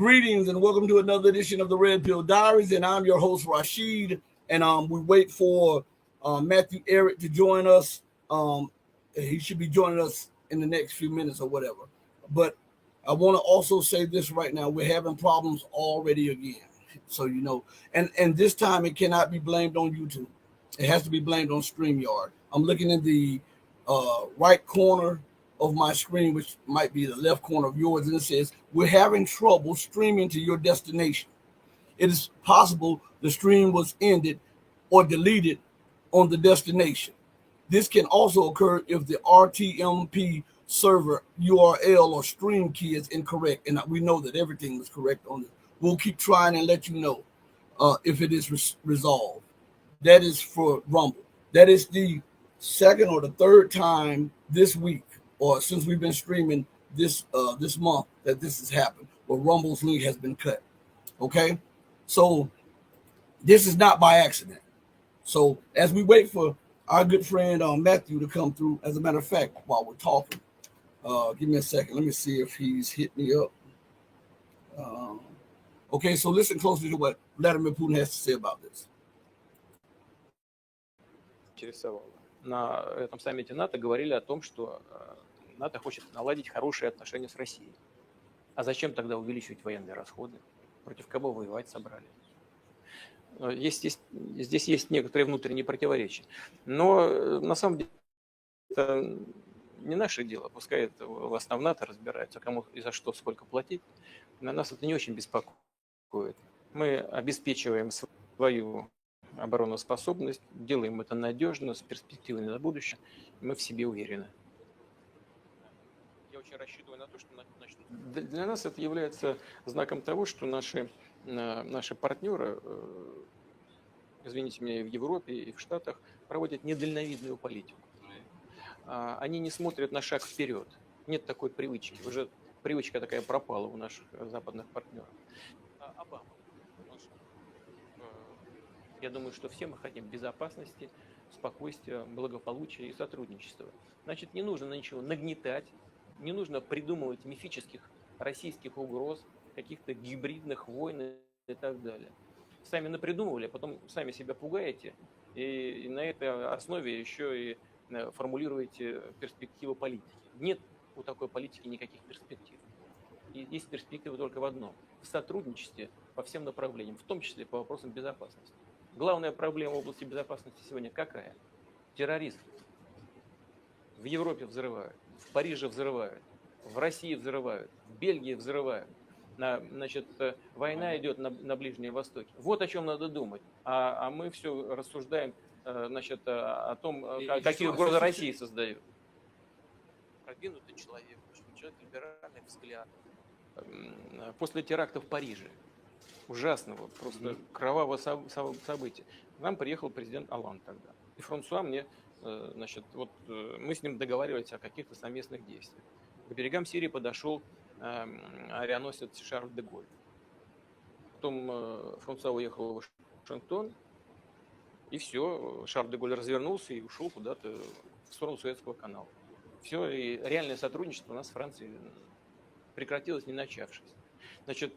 Greetings and welcome to another edition of the Red Pill Diaries, and I'm your host Rasheed. And we wait for Matthew Eric to join us. He should be joining us in the next few minutes or whatever. But I want to also say this right now: we're having problems already again. So you know, and this time it cannot be blamed on YouTube. It has to be blamed on StreamYard. I'm looking in the right corner of my screen, which might be the left corner of yours, and it says, we're having trouble streaming to your destination. It is possible the stream was ended or deleted on the destination. This can also occur if the RTMP server URL or stream key is incorrect, and we know that everything is correct on it. We'll keep trying and let you know if it is resolved. That is for Rumble. That is the second or the third time this week, or since we've been streaming this month, that this has happened, where Rumble's link has been cut. Okay, so this is not by accident. So as we wait for our good friend Matthew to come through, as a matter of fact, while we're talking, give me a second. Let me see if he's hit me up. Okay, so listen closely to what Vladimir Putin has to say about this. На этом саммите НАТО говорили о том, что НАТО хочет наладить хорошие отношения с Россией. А зачем тогда увеличивать военные расходы? Против кого воевать собрали? Здесь есть некоторые внутренние противоречия. Но на самом деле это не наше дело. Пускай это в основном НАТО разбирается, кому и за что сколько платить. На нас это не очень беспокоит. Мы обеспечиваем свою обороноспособность, делаем это надежно, с перспективой на будущее. Мы в себе уверены. Я очень рассчитываю на то, что начнут. Для нас это является знаком того, что наши партнеры, извините меня, и в Европе, и в Штатах, проводят недальновидную политику. Они не смотрят на шаг вперед. Нет такой привычки. Уже привычка такая пропала у наших западных партнеров. Обама. Я думаю, что все мы хотим безопасности, спокойствия, благополучия и сотрудничества. Значит, не нужно ничего нагнетать, не нужно придумывать мифических российских угроз, каких-то гибридных войн и так далее. Сами напридумывали, а потом сами себя пугаете, и на этой основе еще и формулируете перспективы политики. Нет у такой политики никаких перспектив. И есть перспектива только в одном – в сотрудничестве по всем направлениям, в том числе по вопросам безопасности. Главная проблема в области безопасности сегодня какая? Терроризм. В Европе взрывают, в Париже взрывают, в России взрывают, в Бельгии взрывают. Значит, война идет на Ближнем Востоке. Вот о чем надо думать. А мы все рассуждаем, значит, о том, какие угрозы России создают. Продвинутый человек либеральный взгляд. После теракта в Париже. Ужасного, просто кровавого события. К нам приехал президент Олланд тогда. И Франсуа мне, значит, вот мы с ним договаривались о каких-то совместных действиях. К берегам Сирии подошел авианосец Шарль де Голль. Потом Франсуа уехал в Вашингтон, и все, Шарль де Голль развернулся и ушел куда-то в сторону Суэцкого канала. Все, и реальное сотрудничество у нас с Францией прекратилось, не начавшись. Значит,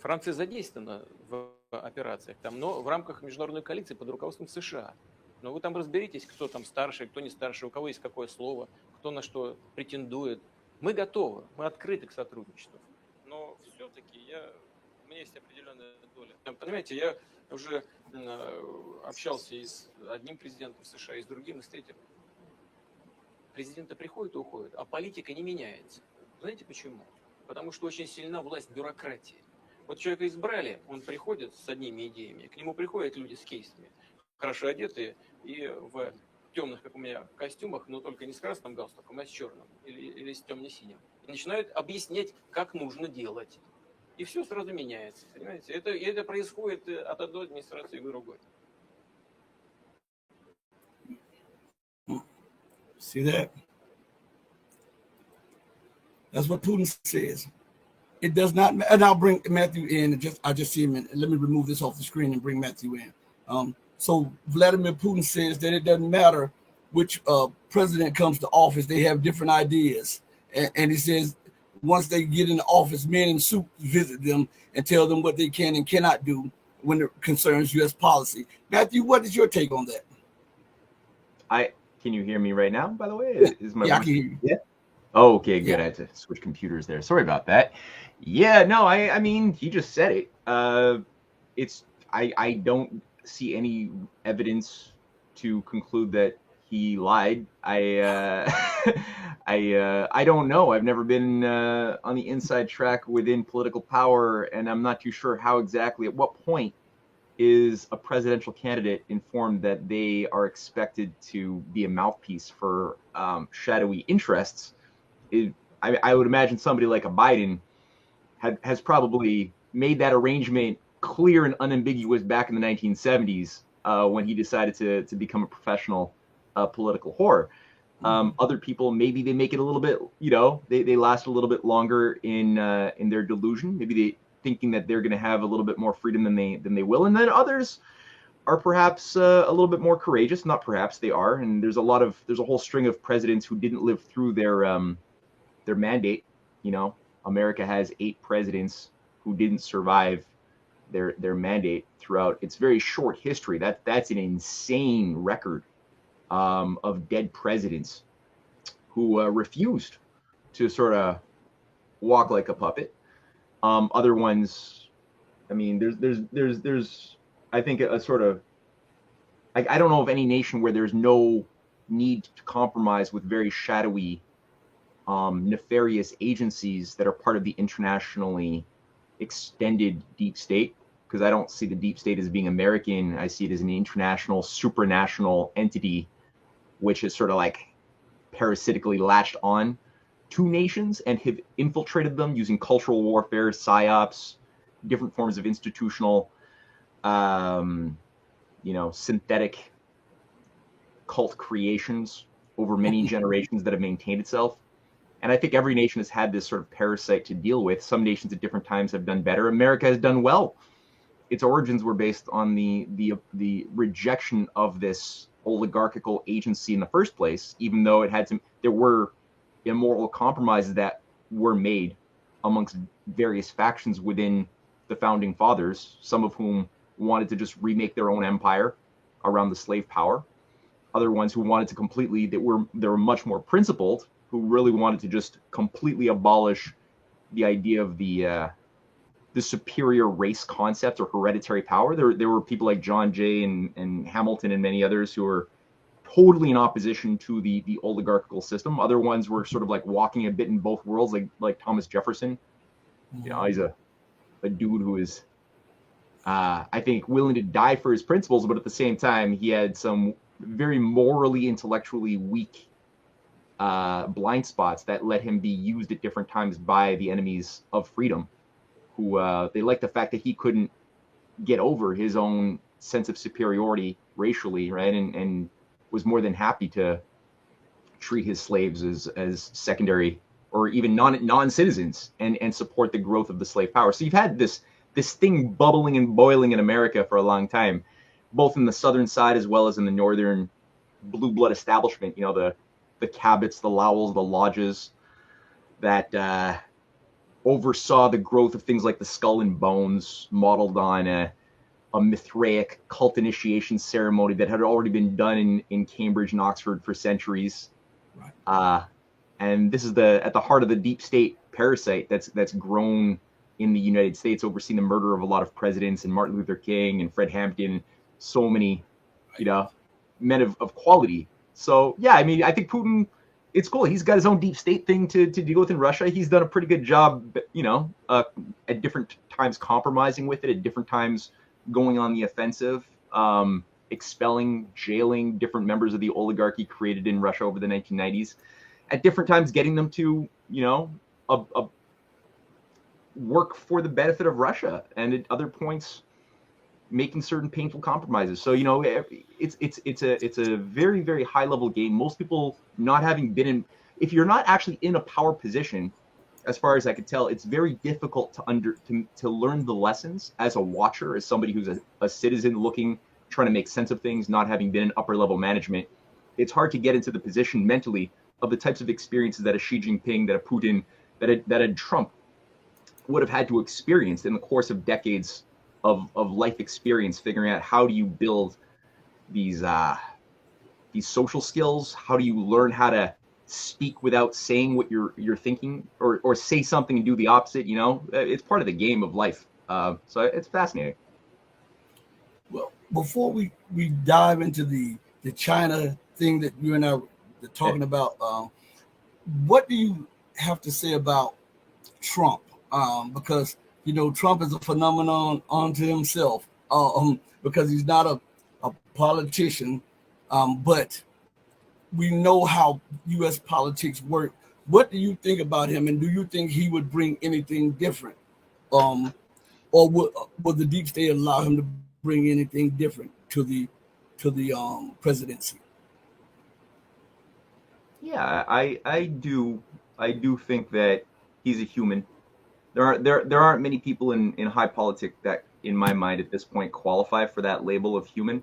Франция задействована в операциях, там, но в рамках международной коалиции под руководством США. Но вы там разберитесь, кто там старший, кто не старший, у кого есть какое слово, кто на что претендует. Мы готовы, мы открыты к сотрудничеству. Но все-таки у меня есть определенная доля. Понимаете, я уже общался и с одним президентом США, и с другим, и с третьим. Президенты приходят и уходят, а политика не меняется. Знаете почему? Потому что очень сильна власть бюрократии. Вот человека избрали, он приходит с одними идеями, к нему приходят люди с кейсами, хорошо одетые и в темных, как у меня, костюмах, но только не с красным галстуком, а с черным или с темно-синим. И начинают объяснять, как нужно делать. И все сразу меняется, понимаете? Это происходит от одной администрации к другой. See that? That's what Putin says. It does not, and I'll bring Matthew in. I just see him. Let me remove this off the screen and bring Matthew in. So Vladimir Putin says that it doesn't matter which president comes to office; they have different ideas. And he says once they get in the office, men in suits visit them and tell them what they can and cannot do when it concerns U.S. policy. Matthew, what is your take on that? Can you hear me right now, by the way? Is my Yeah, I voice? can hear you. Yeah. Oh, okay, good. Yeah. I had to switch computers there. Sorry about that. Yeah, no, I mean, he just said it. I don't see any evidence to conclude that he lied. I don't know. I've never been on the inside track within political power, and I'm not too sure how exactly, at what point is a presidential candidate informed that they are expected to be a mouthpiece for shadowy interests. I would imagine somebody like a Biden has probably made that arrangement clear and unambiguous back in the 1970s when he decided to become a professional political whore. Other people, maybe they make it a little bit, they last a little bit longer in their delusion. Maybe they thinking that they're going to have a little bit more freedom than they will, and then others are perhaps a little bit more courageous. Not perhaps, they are. And there's a whole string of presidents who didn't live through their mandate. America has 8 presidents who didn't survive their mandate throughout its very short history. That's an insane record of dead presidents who refused to sort of walk like a puppet. Other ones, I mean, there's I think a sort of, I don't know of any nation where there's no need to compromise with very shadowy, nefarious agencies that are part of the internationally extended deep state. Because I don't see the deep state as being American. I see it as an international, supranational entity, which is sort of like parasitically latched on to nations and have infiltrated them using cultural warfare, psyops, different forms of institutional, synthetic cult creations over many generations that have maintained itself. And I think every nation has had this sort of parasite to deal with. Some nations at different times have done better. America has done well. Its origins were based on the rejection of this oligarchical agency in the first place, even though there were immoral compromises that were made amongst various factions within the founding fathers, some of whom wanted to just remake their own empire around the slave power. Other ones who wanted to completely, they were much more principled, who really wanted to just completely abolish the idea of the superior race concept or hereditary power. There were people like John Jay and Hamilton and many others who were totally in opposition to the oligarchical system. Other ones were sort of like walking a bit in both worlds, like Thomas Jefferson. He's a dude who is, I think, willing to die for his principles, but at the same time, he had some very morally, intellectually weak blind spots that let him be used at different times by the enemies of freedom, who they liked the fact that he couldn't get over his own sense of superiority racially, right? And was more than happy to treat his slaves as secondary or even non-citizens and support the growth of the slave power. So you've had this thing bubbling and boiling in America for a long time, both in the southern side as well as in the northern blue blood establishment, the Cabots, the Lowells, the Lodges that oversaw the growth of things like the Skull and Bones, modeled on a Mithraic cult initiation ceremony that had already been done in Cambridge and Oxford for centuries. Right. And this is at the heart of the deep state parasite that's grown in the United States, overseeing the murder of a lot of presidents and Martin Luther King and Fred Hampton, so many, men of quality. So yeah, I mean, I think Putin, it's cool. He's got his own deep state thing to deal with in Russia. He's done a pretty good job, at different times compromising with it, at different times going on the offensive, expelling, jailing different members of the oligarchy created in Russia over the 1990s, at different times getting them to, work for the benefit of Russia, and at other points making certain painful compromises. So, it's a very, very high level game. Most people not having been in, if you're not actually in a power position, as far as I could tell, it's very difficult to learn the lessons as a watcher, as somebody who's a citizen trying to make sense of things, not having been in upper level management. It's hard to get into the position mentally of the types of experiences that a Xi Jinping, that a Putin, that a Trump would have had to experience in the course of decades of life experience, figuring out how do you build these social skills, how do you learn how to speak without saying what you're thinking, or say something and do the opposite. You know, it's part of the game of life. So it's fascinating. Well, before we dive into the China thing that you and I were talking about, what do you have to say about Trump? Because you know Trump is a phenomenon unto himself. Because he's not a politician, but we know how U.S. politics work. What do you think about him, and do you think he would bring anything different, or would the deep state allow him to bring anything different to the presidency? Yeah, I do think that he's a human. There aren't many people in high politics that, in my mind, at this point, qualify for that label of human.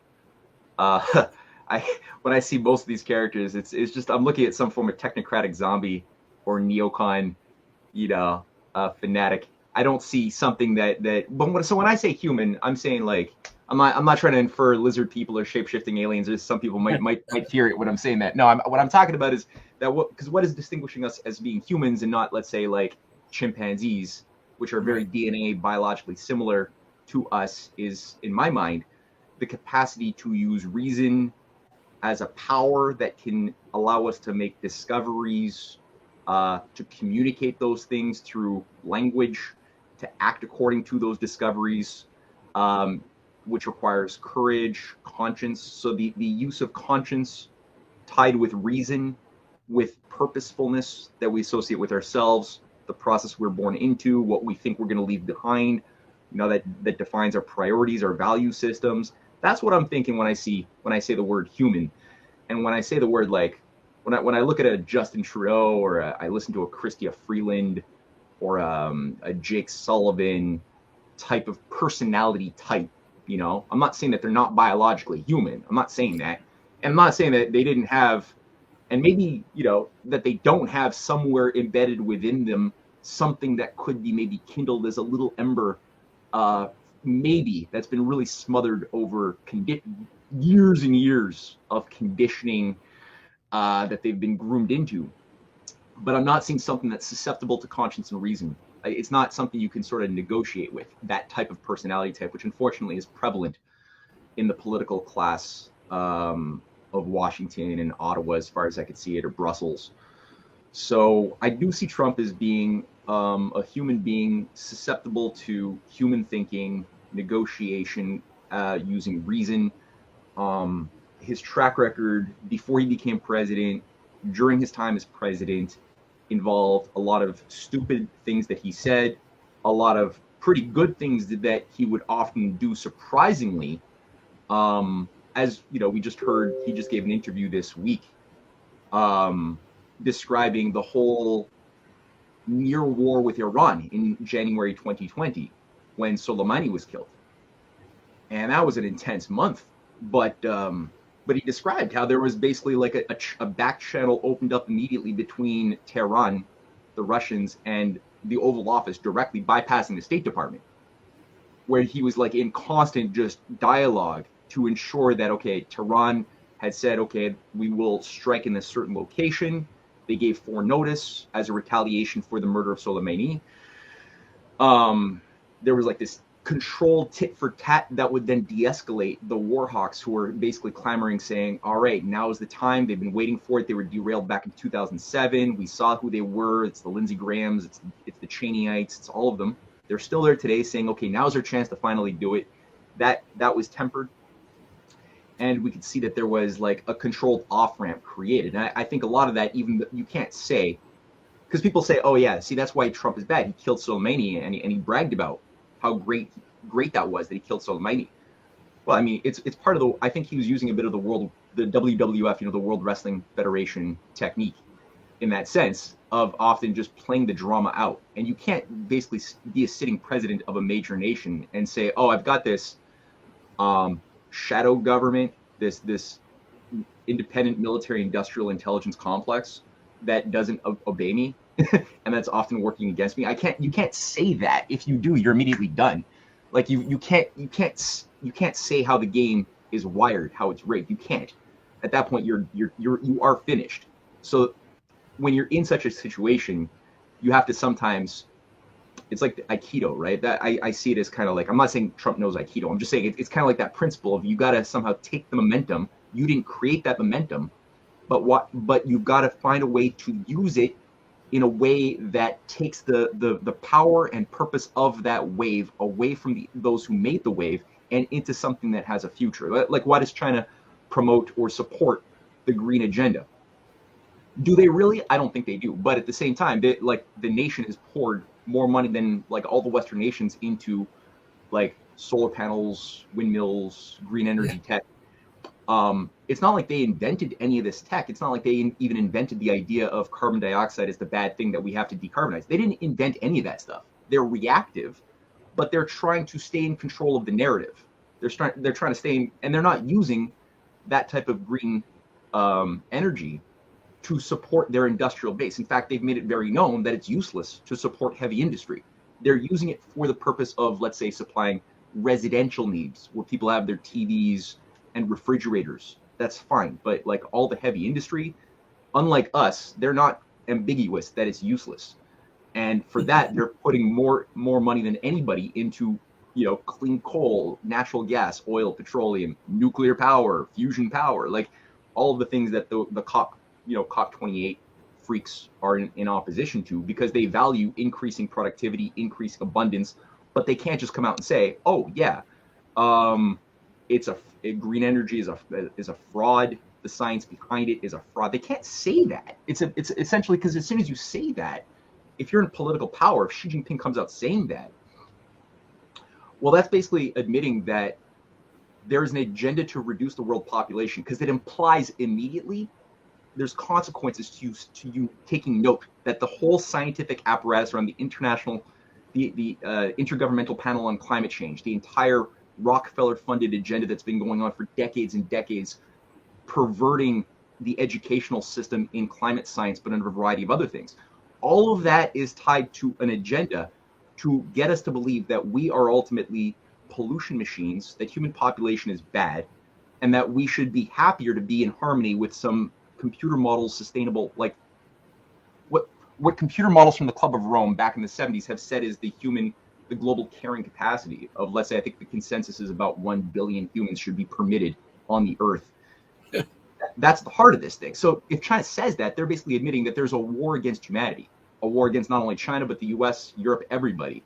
When I see most of these characters, it's just I'm looking at some form of technocratic zombie or neocon, fanatic. I don't see something so when I say human, I'm saying like I'm not trying to infer lizard people or shape-shifting aliens. Or some people might fear it when I'm saying that. No, what I'm talking about is that what is distinguishing us as being humans and not, let's say, like chimpanzees, which are very DNA biologically similar to us, is, in my mind, the capacity to use reason as a power that can allow us to make discoveries, to communicate those things through language, to act according to those discoveries, which requires courage, conscience. So the use of conscience tied with reason, with purposefulness that we associate with ourselves, the process we're born into, what we think we're going to leave behind, that defines our priorities, our value systems. That's what I'm thinking when I say the word human. And when I say the word, like, when I look at a Justin Trudeau, or I listen to a Chrystia Freeland, or a Jake Sullivan type of personality type, I'm not saying that they're not biologically human. I'm not saying that. And I'm not saying that they didn't have, and maybe, that they don't have somewhere embedded within them something that could be maybe kindled as a little ember, maybe, that's been really smothered over years and years of conditioning that they've been groomed into. But I'm not seeing something that's susceptible to conscience and reason. It's not something you can sort of negotiate with, that type of personality type, which unfortunately is prevalent in the political class of Washington and Ottawa, as far as I could see it, or Brussels. So I do see Trump as being a human being susceptible to human thinking, negotiation, using reason. His track record before he became president, during his time as president, involved a lot of stupid things that he said, a lot of pretty good things that he would often do surprisingly. As we just heard, he just gave an interview this week describing the whole near war with Iran in January 2020 when Soleimani was killed. And that was an intense month. But he described how there was basically like a back channel opened up immediately between Tehran, the Russians, and the Oval Office, directly bypassing the State Department, where he was like in constant just dialogue to ensure that, okay, Tehran had said, okay, we will strike in a certain location. They gave foreknotice as a retaliation for the murder of Soleimani. There was like this controlled tit for tat that would then de-escalate the warhawks, who were basically clamoring, saying, all right, now is the time. They've been waiting for it. They were derailed back in 2007. We saw who they were. It's the Lindsey Grahams. It's the Cheneyites. It's all of them. They're still there today saying, okay, now's our chance to finally do it. That was tempered. And we could see that there was like a controlled off-ramp created. And I think a lot of that, even you can't say, because people say, oh yeah, see, that's why Trump is bad. He killed Soleimani, and he bragged about how great that was that he killed Soleimani. Well, I mean, it's part of I think he was using a bit of the WWF, the World Wrestling Federation technique, in that sense of often just playing the drama out. And you can't basically be a sitting president of a major nation and say, oh, I've got this shadow government, this independent military industrial intelligence complex that doesn't obey me, and that's often working against me. You can't say that. If you do, you're immediately done. Like you can't say how the game is wired, how it's rigged. You can't. At that point, you are finished. So when you're in such a situation, you have to sometimes. It's like the Aikido, right? That I see it as kind of like, I'm not saying Trump knows Aikido. I'm just saying it's kind of like that principle of you got to somehow take the momentum. You didn't create that momentum, but you've got to find a way to use it in a way that takes the power and purpose of that wave away from those who made the wave and into something that has a future. Like, why does China promote or support the green agenda? Do they really? I don't think they do. But at the same time, the nation has poured more money than like all the Western nations into like solar panels, windmills, green energy tech. It's not like they invented any of this tech. It's not like they even invented the idea of carbon dioxide as the bad thing that we have to decarbonize. They didn't invent any of that stuff. They're reactive, but they're trying to stay in control of the narrative. They're trying to stay in, and they're not using that type of green energy to support their industrial base. In fact, they've made it very known that it's useless to support heavy industry. They're using it for the purpose of, let's say, supplying residential needs where people have their TVs and refrigerators. That's fine. But like all the heavy industry, unlike us, they're not ambiguous that it's useless. And for that, they're putting more money than anybody into, clean coal, natural gas, oil, petroleum, nuclear power, fusion power, like all of the things that the COP28 freaks are in opposition to, because they value increasing productivity, increasing abundance, but they can't just come out and say, oh yeah, green energy is a fraud. The science behind it is a fraud. They can't say that. It's essentially, because as soon as you say that, if you're in political power, if Xi Jinping comes out saying that, well, that's basically admitting that there's an agenda to reduce the world population, because it implies immediately there's consequences to you taking note that the whole scientific apparatus around the Intergovernmental Panel on Climate Change, the entire Rockefeller-funded agenda that's been going on for decades and decades, perverting the educational system in climate science, but under a variety of other things. All of that is tied to an agenda to get us to believe that we are ultimately pollution machines, that human population is bad, and that we should be happier to be in harmony with some computer models sustainable, like what computer models from the Club of Rome back in the 70s have said is the global carrying capacity of, let's say, I think the consensus is about 1 billion humans should be permitted on the earth. That's the heart of this thing. So if China says that, they're basically admitting that there's a war against humanity, a war against not only China, but the US, Europe, everybody.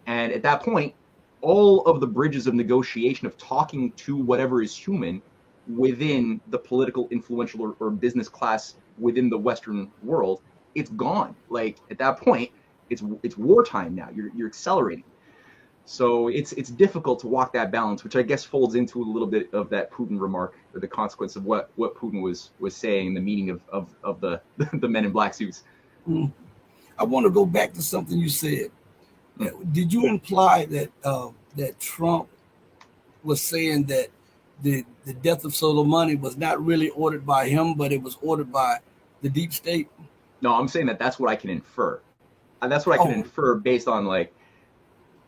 And at that point, all of the bridges of negotiation of talking to whatever is human within the political, influential, or business class within the Western world, it's gone. Like at that point, it's wartime now. You're accelerating. So it's difficult to walk that balance, which I guess folds into a little bit of that Putin remark, or the consequence of what Putin was saying, the meaning of the the men in black suits. I want to go back to something you said. Did you imply that that Trump was saying that the death of Soleimani was not really ordered by him, but it was ordered by the deep state? No, I'm saying that's what I can infer. And that's what I can infer based on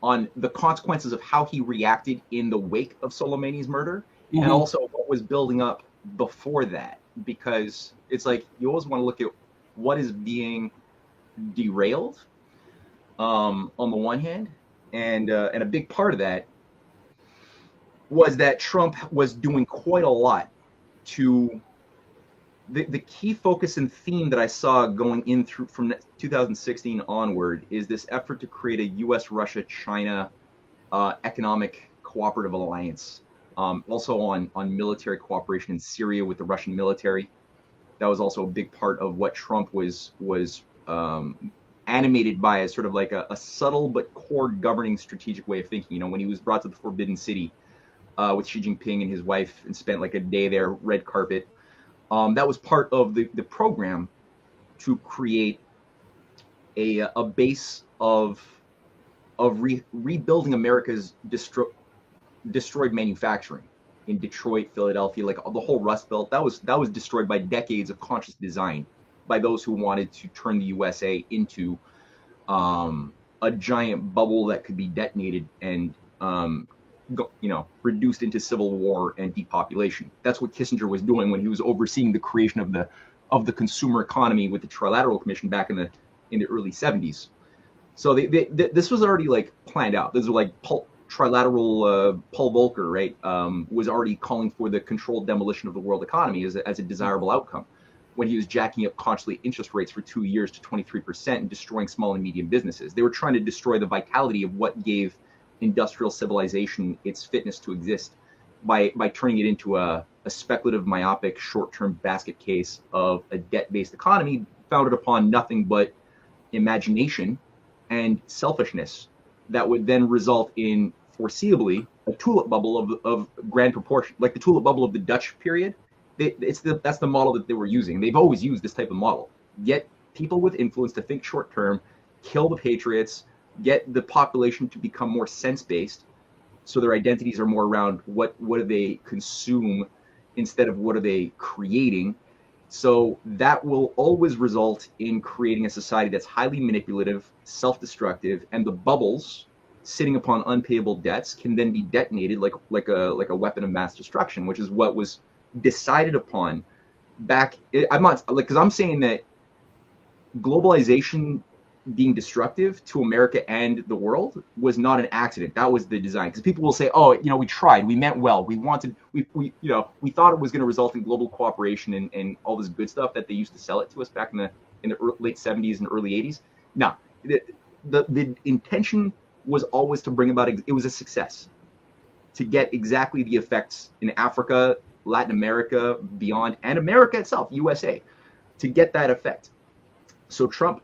on the consequences of how he reacted in the wake of Soleimani's murder, and also what was building up before that. Because it's like you always want to look at what is being derailed on the one hand, and a big part of that was that Trump was doing quite a lot to the key focus and theme that I saw going in through from 2016 onward is this effort to create a U.S., Russia, China economic cooperative alliance. Also on military cooperation in Syria with the Russian military. That was also a big part of what Trump was animated by, as sort of like a subtle but core governing strategic way of thinking. When he was brought to the Forbidden City with Xi Jinping and his wife and spent like a day there, red carpet. That was part of the program to create a base of rebuilding America's destroyed manufacturing in Detroit, Philadelphia, like the whole Rust Belt. That was destroyed by decades of conscious design by those who wanted to turn the USA into a giant bubble that could be detonated and reduced into civil war and depopulation. That's what Kissinger was doing when he was overseeing the creation of the consumer economy with the Trilateral Commission back in the early 70s. So this was already like planned out. This was like Trilateral Paul Volcker, right, was already calling for the controlled demolition of the world economy as a desirable outcome, when he was jacking up constantly interest rates for 2 years to 23% and destroying small and medium businesses. They were trying to destroy the vitality of what gave industrial civilization its fitness to exist by turning it into a speculative, myopic, short-term basket case of a debt-based economy founded upon nothing but imagination and selfishness that would then result in, foreseeably, a tulip bubble of grand proportion, like the tulip bubble of the Dutch period. That's the model that they were using. They've always used this type of model. Get people with influence to think short term, kill the patriots, get the population to become more sense-based, so their identities are more around what do they consume instead of what are they creating. So that will always result in creating a society that's highly manipulative, self-destructive, and the bubbles sitting upon unpayable debts can then be detonated like a weapon of mass destruction, which is what was decided upon back. I'm not like, because I'm saying that globalization being destructive to America and the world was not an accident. That was the design. Because people will say, oh, we tried, we meant well, we thought it was going to result in global cooperation and all this good stuff that they used to sell it to us back in the late 70s and early 80s. No, the intention was always to bring about, it was a success to get exactly the effects in Africa, Latin America, beyond, and America itself, USA, to get that effect. So Trump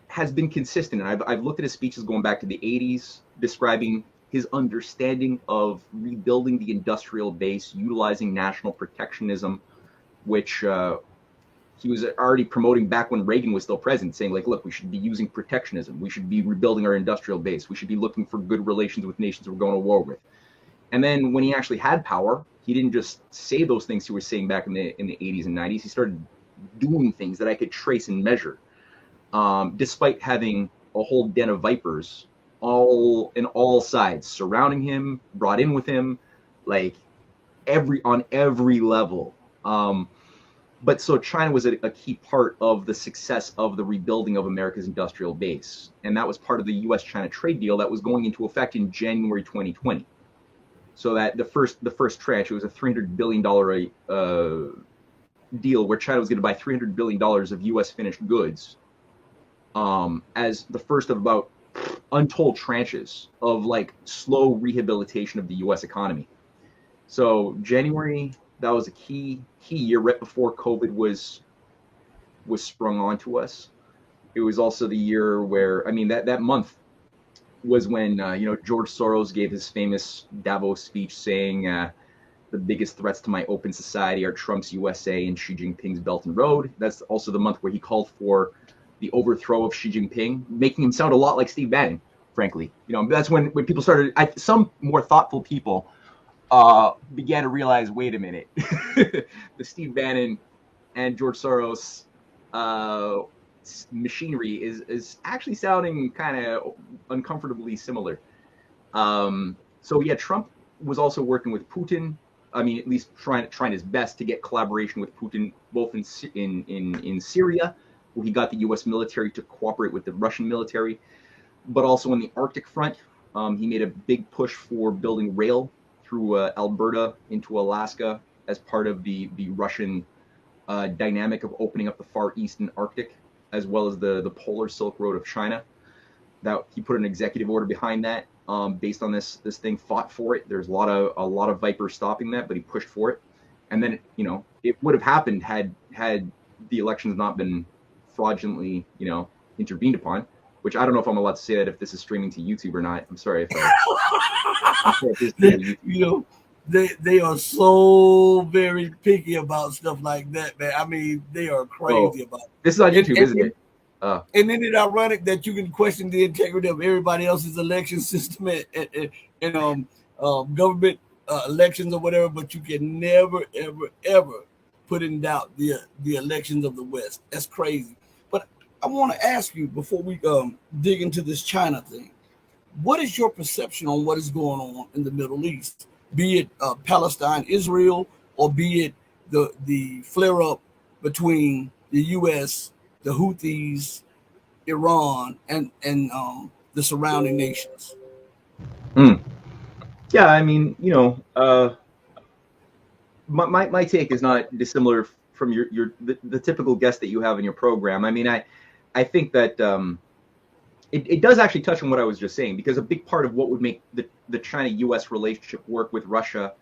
has been consistent, and I've looked at his speeches going back to the 80s, describing his understanding of rebuilding the industrial base, utilizing national protectionism, which he was already promoting back when Reagan was still president, saying like, look, we should be using protectionism. We should be rebuilding our industrial base. We should be looking for good relations with nations we're going to war with. And then when he actually had power, he didn't just say those things he was saying back in the 80s and 90s. He started doing things that I could trace and measure, despite having a whole den of vipers on all sides surrounding him, brought in with him, like on every level. But so China was a key part of the success of the rebuilding of America's industrial base. And that was part of the US-China trade deal that was going into effect in January 2020. So that the first tranche, it was a $300 billion deal where China was going to buy $300 billion of US finished goods as the first of about untold tranches of like slow rehabilitation of the US economy. So January, that was a key year right before COVID was sprung onto us. It was also the year where, I mean, that month was when George Soros gave his famous Davos speech saying the biggest threats to my open society are Trump's USA and Xi Jinping's Belt and Road. That's also the month where he called for the overthrow of Xi Jinping, making him sound a lot like Steve Bannon, frankly. That's when people started, some more thoughtful people began to realize, wait a minute, the Steve Bannon and George Soros machinery is actually sounding kind of uncomfortably similar. So yeah, Trump was also working with Putin. I mean, at least trying his best to get collaboration with Putin, both in Syria, where he got the U.S. military to cooperate with the Russian military, but also on the Arctic front. He made a big push for building rail through Alberta into Alaska as part of the Russian dynamic of opening up the Far East and Arctic, as well as the polar Silk Road of China. That he put an executive order behind that, based on this thing, fought for it. There's a lot of vipers stopping that, but he pushed for it. And then it would have happened had the elections not been fraudulently intervened upon. Which I don't know if I'm allowed to say that if this is streaming to YouTube or not. I'm sorry if they are so very picky about stuff like that, man. I mean, they are crazy about it. This is on YouTube, isn't it? And isn't it ironic that you can question the integrity of everybody else's election system and government elections or whatever, but you can never, ever, ever put in doubt the elections of the West. That's crazy. But I want to ask you before we dig into this China thing, what is your perception on what is going on in the Middle East, be it Palestine, Israel, or be it the flare up between the U.S., the Houthis, Iran, and the surrounding nations? Yeah, I mean, my take is not dissimilar from the typical guest that you have in your program. I mean, I think that it does actually touch on what I was just saying, because a big part of what would make the China-U.S. relationship work with Russia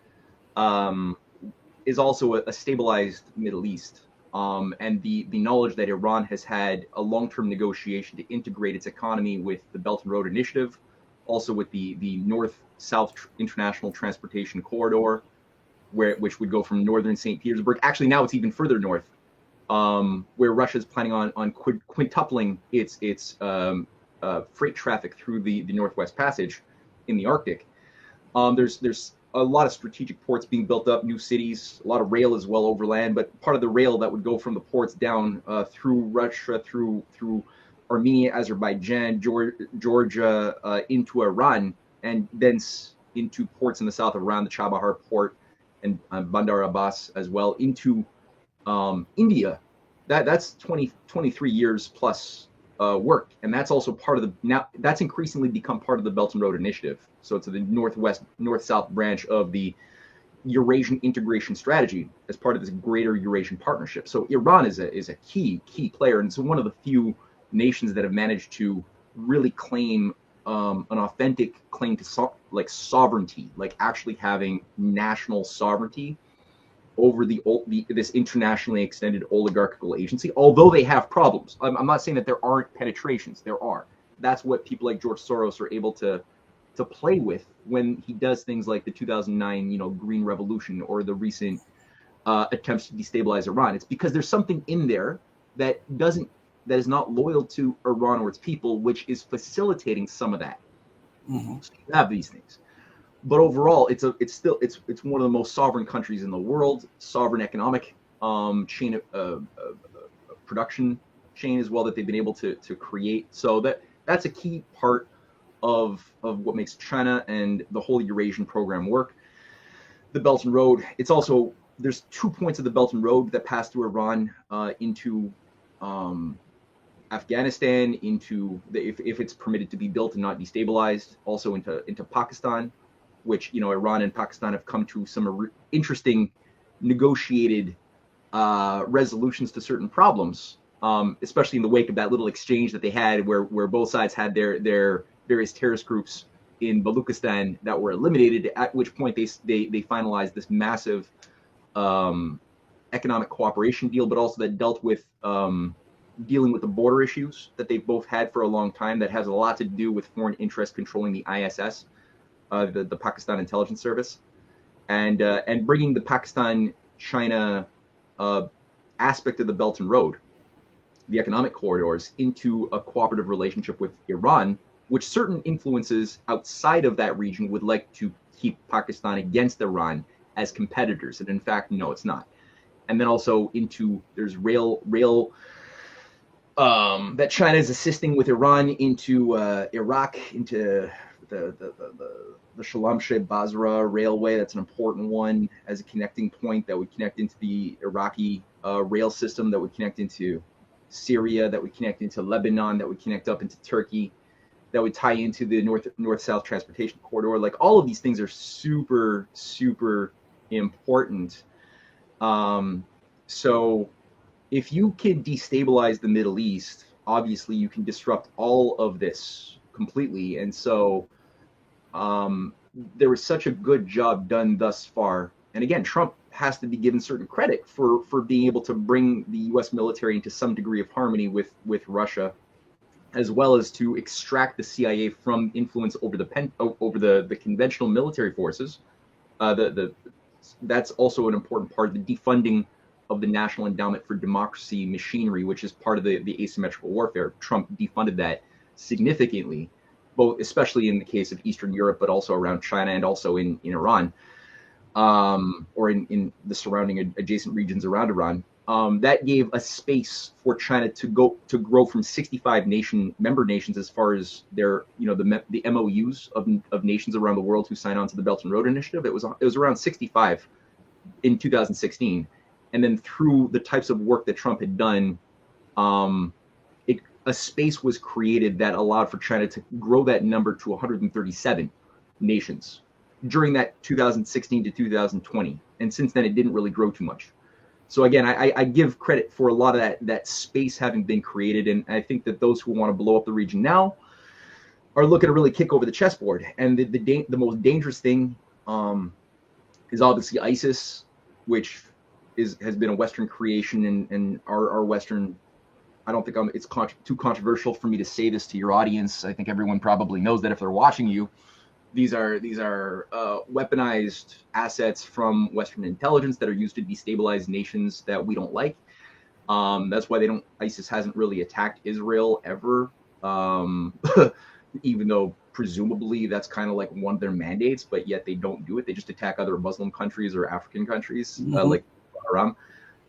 is also a stabilized Middle East, and the knowledge that Iran has had a long-term negotiation to integrate its economy with the Belt and Road Initiative, also with the North-South International Transportation Corridor, which would go from northern St. Petersburg. Actually, now it's even further north, where Russia is planning on quintupling its freight traffic through the Northwest Passage in the Arctic. There's a lot of strategic ports being built up, new cities, a lot of rail as well overland, but part of the rail that would go from the ports down through Russia, through Armenia, Azerbaijan, Georgia, into Iran, and then into ports in the south of Iran, the Chabahar port, and Bandar Abbas as well, into India. That's 23 years plus work, and that's also part of that's increasingly become part of the Belt and Road Initiative. So it's the north-south branch of the Eurasian integration strategy as part of this greater Eurasian partnership. So Iran is a key player, and so one of the few nations that have managed to really claim an authentic claim to sovereignty, like actually having national sovereignty over this internationally extended oligarchical agency. Although they have problems, I'm not saying that there aren't penetrations. There are. That's what people like George Soros are able to play with when he does things like the 2009 Green Revolution or the recent attempts to destabilize Iran. It's because there's something in there that is not loyal to Iran or its people, which is facilitating some of that. Mm-hmm. So you have these things, but overall, it's one of the most sovereign countries in the world, sovereign economic chain of production chain as well that they've been able to create. So that's a key part of what makes China and the whole Eurasian program work. The Belt and Road. It's also, there's 2 points of the Belt and Road that pass through Iran into Afghanistan, into if it's permitted to be built and not destabilized, also into Pakistan, which Iran and Pakistan have come to some interesting negotiated resolutions to certain problems, especially in the wake of that little exchange that they had where both sides had their various terrorist groups in Baluchistan that were eliminated, at which point they finalized this massive economic cooperation deal, but also that dealt with dealing with the border issues that they've both had for a long time, that has a lot to do with foreign interests controlling the ISS, the Pakistan Intelligence Service, and bringing the Pakistan-China aspect of the Belt and Road, the economic corridors, into a cooperative relationship with Iran, which certain influences outside of that region would like to keep Pakistan against Iran as competitors. And in fact, no, it's not. And then also there's rail that China is assisting with Iran into Iraq, into the Shalamshe Basra railway. That's an important one as a connecting point that would connect into the Iraqi rail system, that would connect into Syria, that would connect into Lebanon, that would connect up into Turkey, that would tie into the north-south transportation corridor. Like, all of these things are super, super important. So if you can destabilize the Middle East, obviously you can disrupt all of this completely. And so there was such a good job done thus far. And again, Trump has to be given certain credit for being able to bring the U.S. military into some degree of harmony with Russia, as well as to extract the CIA from influence over the conventional military forces. That's also an important part of the defunding of the National Endowment for Democracy machinery, which is part of the asymmetrical warfare. Trump defunded that significantly, both especially in the case of Eastern Europe, but also around China and also in Iran. or in the surrounding adjacent regions around Iran. That gave a space for China to grow from 65 member nations as far as their, the MOUs of nations around the world who sign on to the Belt and Road Initiative. It was around 65 in 2016, and then through the types of work that Trump had done, a space was created that allowed for China to grow that number to 137 nations during that 2016 to 2020, and since then it didn't really grow too much. So again, I give credit for a lot of that space having been created, and I think that those who want to blow up the region now are looking to really kick over the chessboard. And the most dangerous thing is obviously ISIS, which has been a Western creation, and our Western. I don't think it's too controversial for me to say this to your audience. I think everyone probably knows that if they're watching you. These are weaponized assets from Western intelligence that are used to destabilize nations that we don't like. That's why ISIS hasn't really attacked Israel ever, even though presumably that's kind of like one of their mandates, but yet they don't do it. They just attack other Muslim countries or African countries, like Iran.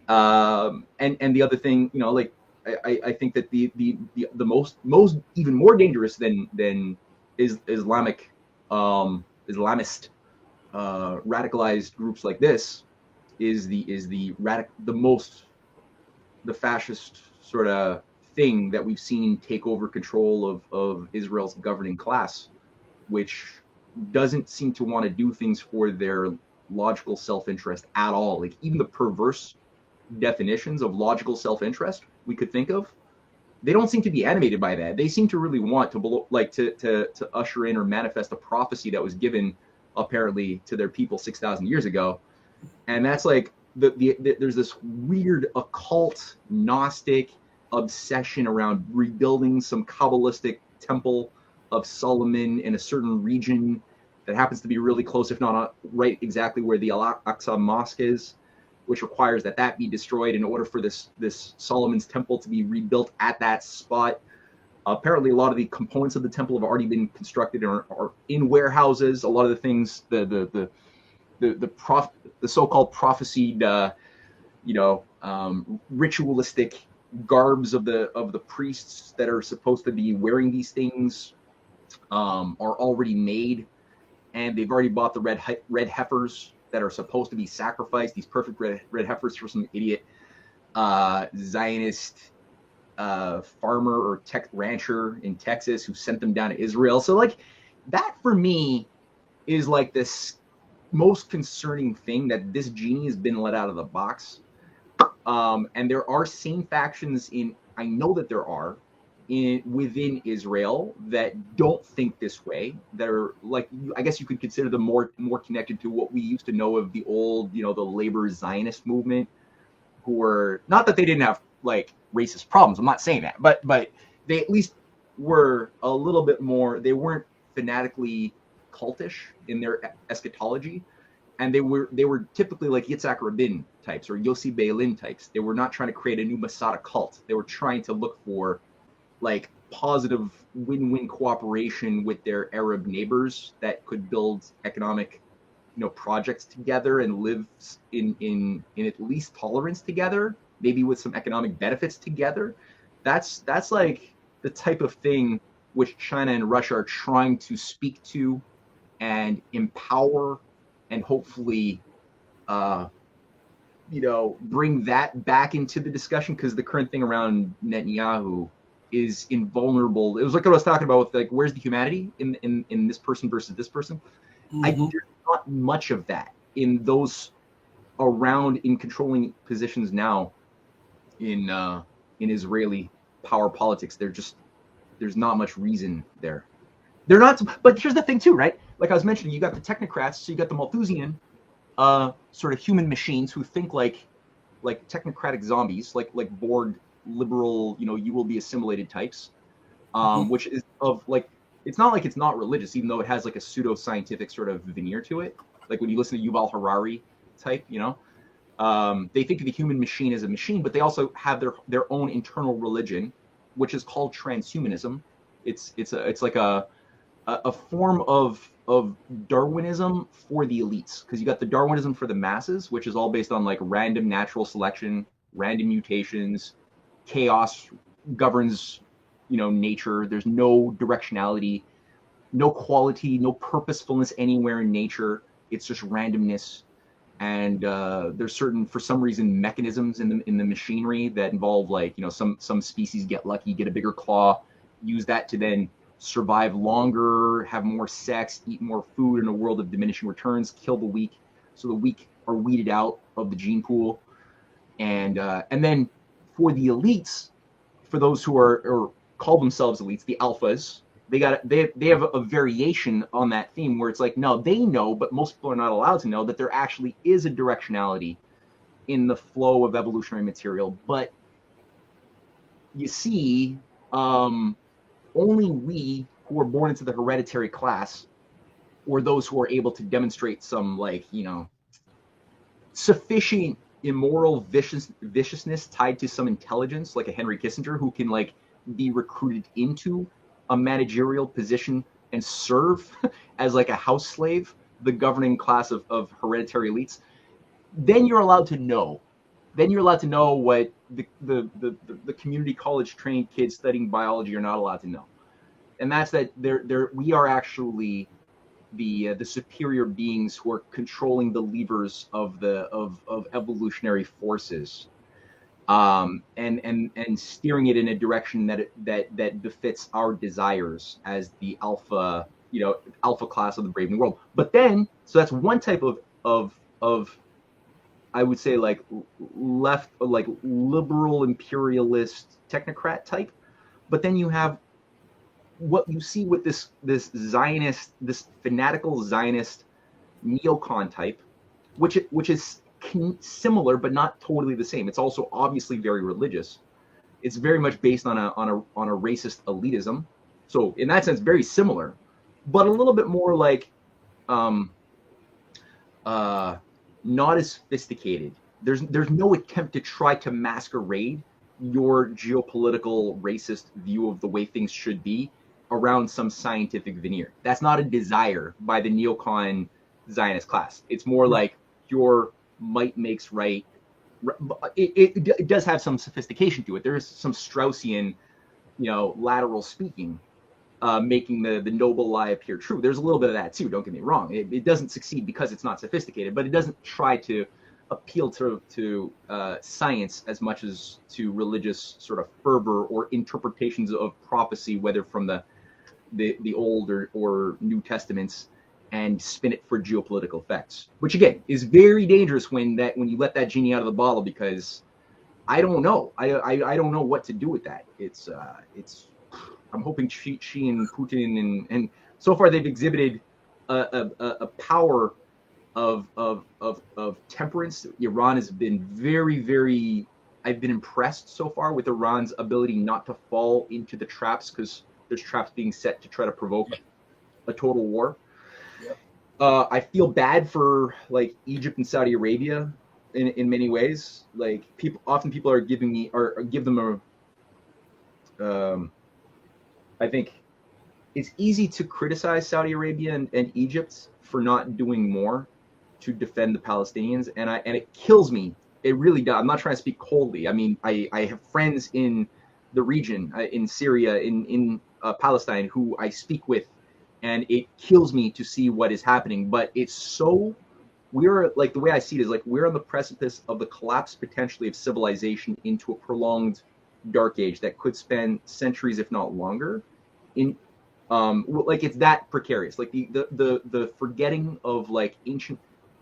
And the other thing, I think that the most even more dangerous than Islamic Islamist radicalized groups like this is the fascist sort of thing that we've seen take over control of Israel's governing class, which doesn't seem to want to do things for their logical self-interest at all. Like even the perverse definitions of logical self-interest we could think of, they don't seem to be animated by that. They seem to really want to usher in or manifest a prophecy that was given apparently to their people 6,000 years ago, and that's like there's this weird occult Gnostic obsession around rebuilding some Kabbalistic temple of Solomon in a certain region that happens to be really close, if not right exactly where the Al-Aqsa Mosque is, which requires that be destroyed in order for this Solomon's temple to be rebuilt at that spot. Apparently, a lot of the components of the temple have already been constructed or are in warehouses. A lot of the things, the so-called prophesied, ritualistic garbs of the priests that are supposed to be wearing these things are already made, and they've already bought the red heifers that are supposed to be sacrificed, these perfect red heifers for some idiot Zionist farmer or tech rancher in Texas who sent them down to Israel. So like that for me is like this most concerning thing, that this genie has been let out of the box. And there are sane factions I know that there are within Israel that don't think this way. That are like, I guess you could consider them more connected to what we used to know of the old, the labor Zionist movement, who were, not that they didn't have like racist problems, I'm not saying that, but they at least were a little bit more, they weren't fanatically cultish in their eschatology. And they were typically like Yitzhak Rabin types or Yossi Beilin types. They were not trying to create a new Masada cult. They were trying to look for like positive win-win cooperation with their Arab neighbors that could build economic, projects together and live in at least tolerance together, maybe with some economic benefits together. That's like the type of thing which China and Russia are trying to speak to and empower and hopefully bring that back into the discussion, because the current thing around Netanyahu is invulnerable. It was like what I was talking about with like, where's the humanity in this person versus this person? There's not much of that in those around in controlling positions now in Israeli power politics. There's not much reason there. They're not, but here's the thing too, right? Like I was mentioning, you got the technocrats, so you got the Malthusian sort of human machines who think like technocratic zombies, like Borg liberal, you will be assimilated types, which is of like, it's not like it's not religious, even though it has like a pseudo-scientific sort of veneer to it. Like when you listen to Yuval Harari type, they think of the human machine as a machine, but they also have their own internal religion, which is called transhumanism. It's like a a form of Darwinism for the elites, because you got the Darwinism for the masses, which is all based on like random natural selection, random mutations, chaos governs, nature. There's no directionality, no quality, no purposefulness anywhere in nature. It's just randomness. And there's certain, for some reason, mechanisms in the machinery that involve like, some species get lucky, get a bigger claw, use that to then survive longer, have more sex, eat more food in a world of diminishing returns, kill the weak. So the weak are weeded out of the gene pool. And then for the elites, for those who are or call themselves elites, the alphas, they have a variation on that theme where it's like, no, they know, but most people are not allowed to know that there actually is a directionality in the flow of evolutionary material. But you see, only we who are born into the hereditary class, or those who are able to demonstrate some sufficient immoral viciousness tied to some intelligence, like a Henry Kissinger, who can like be recruited into a managerial position and serve as like a house slave, the governing class of hereditary elites, then you're allowed to know. Then you're allowed to know what the community college trained kids studying biology are not allowed to know. And that's that we are actually the superior beings who are controlling the levers of evolutionary forces, and steering it in a direction that befits our desires as the alpha class of the brave new world. But then, so that's one type of I would say like left, like liberal imperialist technocrat type. But then you have what you see with this Zionist, this fanatical Zionist neocon type, which is similar but not totally the same. It's also obviously very religious. It's very much based on a racist elitism. So in that sense, very similar, but a little bit more like not as sophisticated. There's no attempt to try to masquerade your geopolitical racist view of the way things should be around some scientific veneer. That's not a desire by the neocon Zionist class. It's more like your might makes right. It does have some sophistication to it. There is some Straussian, lateral speaking, making the noble lie appear true. There's a little bit of that too. Don't get me wrong. It doesn't succeed because it's not sophisticated, but it doesn't try to appeal to science as much as to religious sort of fervor or interpretations of prophecy, whether from the Old or New Testaments, and spin it for geopolitical effects, which again is very dangerous when you let that genie out of the bottle, because I don't know. I don't know what to do with that. It's I'm hoping she and Putin and so far they've exhibited a power of temperance. Iran has been very, very. I've been impressed so far with Iran's ability not to fall into the traps, because there's traps being set to try to provoke a total war. Yeah. I feel bad for like Egypt and Saudi Arabia in many ways. Like people are give them a. I think it's easy to criticize Saudi Arabia and Egypt for not doing more to defend the Palestinians, and it kills me. It really does. I'm not trying to speak coldly. I mean, I have friends in the region, in Syria, in Palestine, who I speak with, and it kills me to see what is happening. But we're like, the way I see it is like we're on the precipice of the collapse potentially of civilization into a prolonged dark age that could span centuries, if not longer. Like it's that precarious. Like the forgetting of like ancient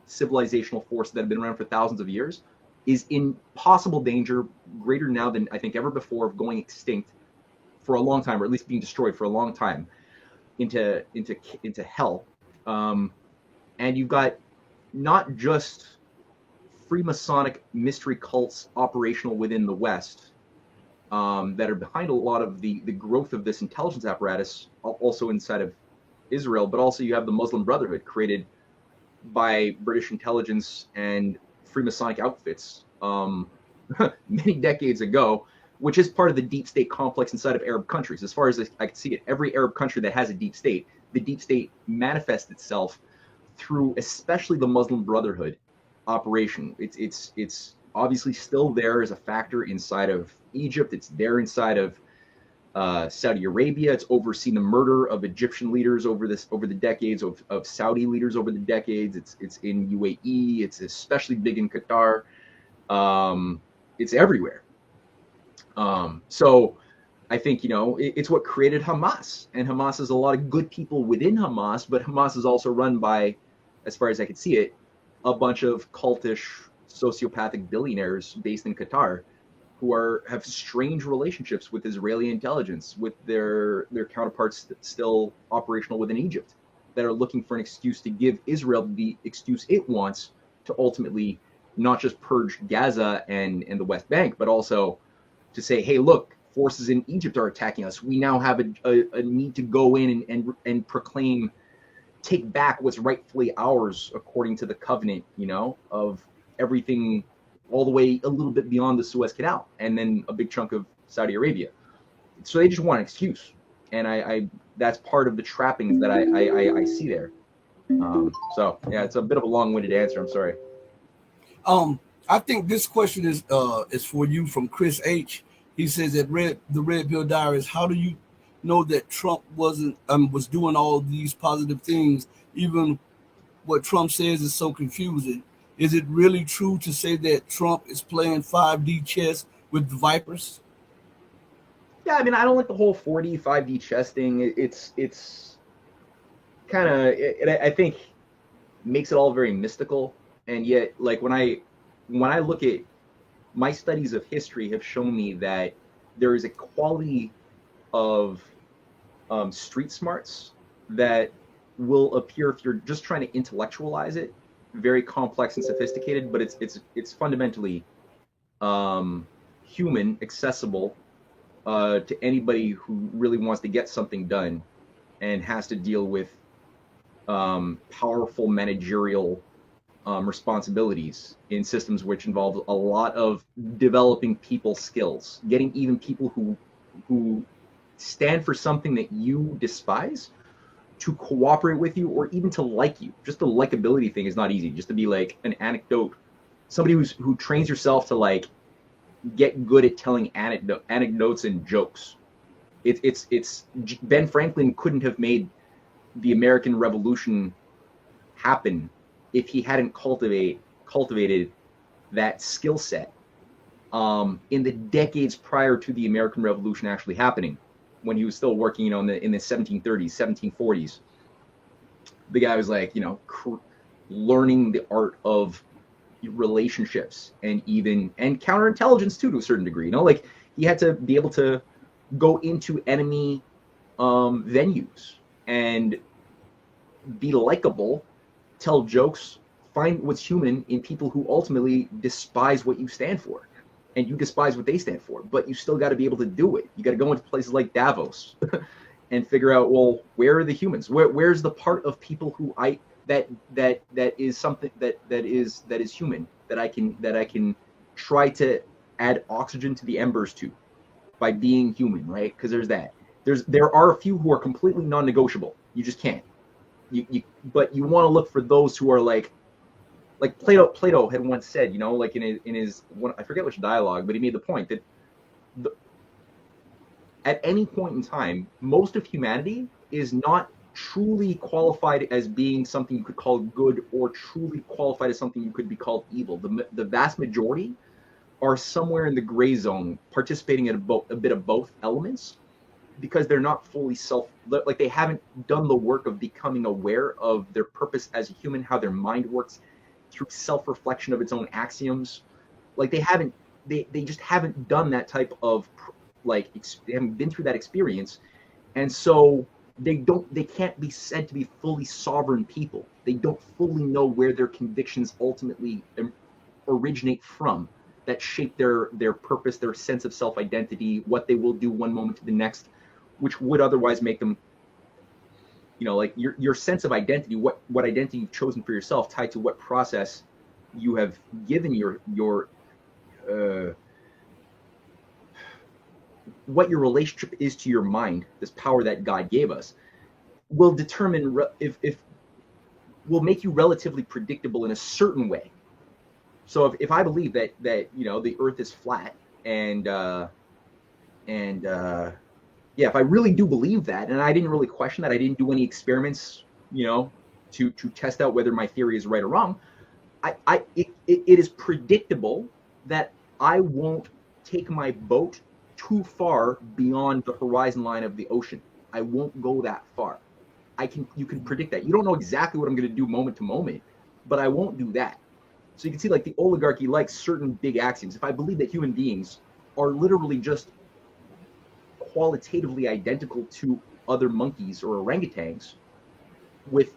civilizational forces that have been around for thousands of years is in possible danger, greater now than I think ever before, of going extinct for a long time, or at least being destroyed for a long time into hell. And you've got not just Freemasonic mystery cults operational within the West that are behind a lot of the growth of this intelligence apparatus, also inside of Israel, but also you have the Muslim Brotherhood created by British intelligence and Freemasonic outfits many decades ago, which is part of the deep state complex inside of Arab countries. As far as I can see it, every Arab country that has a deep state, the deep state manifests itself through especially the Muslim Brotherhood operation. It's obviously still there as a factor inside of Egypt. It's there inside of Saudi Arabia. It's overseen the murder of Egyptian leaders over the decades, of Saudi leaders over the decades. It's in UAE. It's especially big in Qatar. It's everywhere. So I think, it's what created Hamas, and Hamas is a lot of good people within Hamas, but Hamas is also run by, as far as I can see it, a bunch of cultish sociopathic billionaires based in Qatar who have strange relationships with Israeli intelligence, with their counterparts still operational within Egypt, that are looking for an excuse to give Israel the excuse it wants to ultimately not just purge Gaza and the West Bank, but also to say, hey, look, forces in Egypt are attacking us. We now have a need to go in and proclaim, take back what's rightfully ours according to the covenant, of everything all the way a little bit beyond the Suez Canal, and then a big chunk of Saudi Arabia. So they just want an excuse, and I that's part of the trappings that I see there. So yeah, it's a bit of a long-winded answer. I'm sorry. I think this question is for you, from Chris H. He says that the Red Pill Diaries, how do you know that Trump was doing all these positive things? Even what Trump says is so confusing. Is it really true to say that Trump is playing 5D chess with the Vipers? Yeah, I mean, I don't like the whole 4D, 5D chess thing. It's kind of, I think, makes it all very mystical. And yet, like, when I look at my studies of history, have shown me that there is a quality of street smarts that will appear, if you're just trying to intellectualize it, very complex and sophisticated, but it's fundamentally human, accessible to anybody who really wants to get something done and has to deal with powerful managerial responsibilities in systems which involve a lot of developing people skills, getting even people who stand for something that you despise to cooperate with you, or even to like you. Just the likability thing is not easy. Just to be like an anecdote, somebody who trains yourself to like get good at telling anecdotes and jokes. It's Ben Franklin couldn't have made the American Revolution happen if he hadn't cultivated that skill set in the decades prior to the American Revolution actually happening, when he was still working, in the 1730s, 1740s. The guy was like, learning the art of relationships and counterintelligence too, to a certain degree. Like, he had to be able to go into enemy venues and be likable, tell jokes, find what's human in people who ultimately despise what you stand for, and you despise what they stand for, but you still got to be able to do it. You got to go into places like Davos and figure out, well, where are the humans? Where's the part of people who that is something that is human, that I can try to add oxygen to the embers to by being human, right? Because there are a few who are completely non-negotiable. You just can't. But you want to look for those who are like Plato had once said, like in his one, I forget which dialogue, but he made the point that at any point in time, most of humanity is not truly qualified as being something you could call good, or truly qualified as something you could be called evil. The vast majority are somewhere in the gray zone, participating in a bit of both elements, because they're not fully like they haven't done the work of becoming aware of their purpose as a human, how their mind works through self-reflection of its own axioms. Like they just haven't done that type of, like, they haven't been through that experience, and so they can't be said to be fully sovereign people. They don't fully know where their convictions ultimately originate from, that shape their purpose, their sense of self-identity, what they will do one moment to the next, which would otherwise make them, like your sense of identity, what identity you've chosen for yourself, tied to what process you have given your what your relationship is to your mind, this power that God gave us. will determine if will make you relatively predictable in a certain way. So if I believe that the Earth is flat and yeah, if I really do believe that, and I didn't really question that, I didn't do any experiments, to test out whether my theory is right or wrong. It is predictable that I won't take my boat too far beyond the horizon line of the ocean. I won't go that far. You can predict that. You don't know exactly what I'm going to do moment to moment, but I won't do that. So you can see, like, the oligarchy likes certain big axioms. If I believe that human beings are literally just qualitatively identical to other monkeys or orangutans, with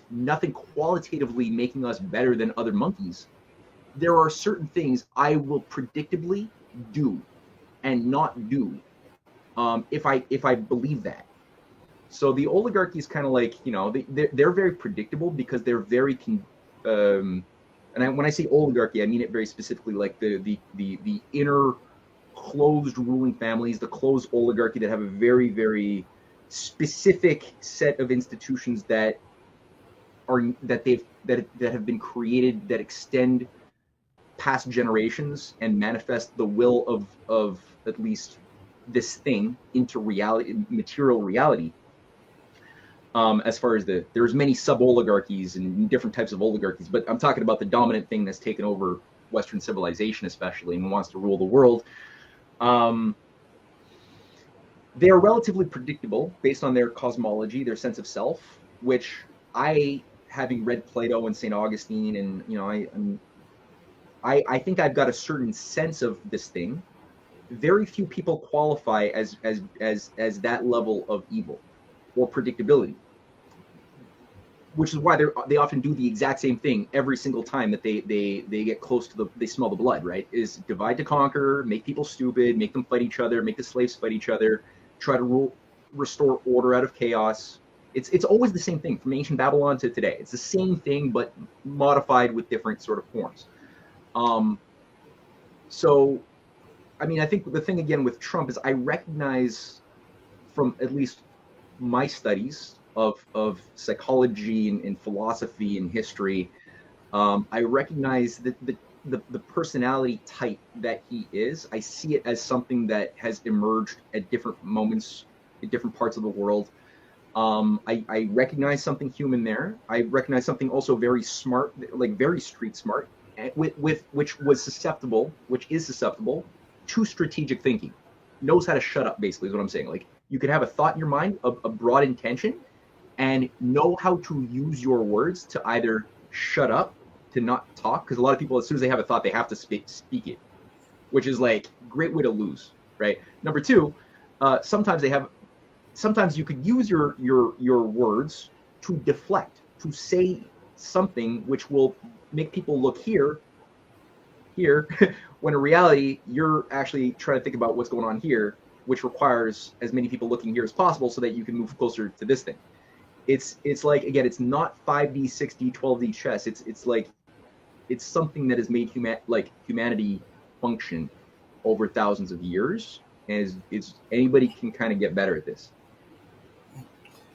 nothing qualitatively making us better than other monkeys, there are certain things I will predictably do and not do, if I believe that. So the oligarchy is kind of like, they're very predictable because they're very when I say oligarchy, I mean it very specifically, like the inner closed ruling families, the closed oligarchy that have a very, very specific set of institutions that have been created, that extend past generations and manifest the will of at least this thing into reality, material reality. As far as there's many sub-oligarchies and different types of oligarchies, but I'm talking about the dominant thing that's taken over Western civilization, especially, and wants to rule the world. They are relatively predictable based on their cosmology, their sense of self, which I, having read Plato and St. Augustine, and I think I've got a certain sense of this thing. Very few people qualify as that level of evil or predictability, which is why they often do the exact same thing every single time that they get close to they smell the blood, right? Is divide to conquer, make people stupid, make them fight each other, make the slaves fight each other, try to restore order out of chaos. It's always the same thing from ancient Babylon to today. It's the same thing, but modified with different sort of forms. So, I mean, I think the thing again with Trump is I recognize, from at least my studies of psychology and philosophy and history, I recognize that the personality type that he is. I see it as something that has emerged at different moments in different parts of the world. I recognize something human there. I recognize something also very smart, like very street smart, which is susceptible to strategic thinking. Knows how to shut up, basically, is what I'm saying. Like, you could have a thought in your mind, a broad intention, and know how to use your words to either shut up, to not talk, because a lot of people, as soon as they have a thought, they have to speak it, which is like great way to lose, right? Number two, sometimes you could use your words to deflect, to say something which will make people look here, when in reality you're actually trying to think about what's going on here, which requires as many people looking here as possible so that you can move closer to this thing. It's like, again, it's not 5D, 6D, 12D chess. It's like, it's something that has made humanity function over thousands of years, and it's anybody can kind of get better at this.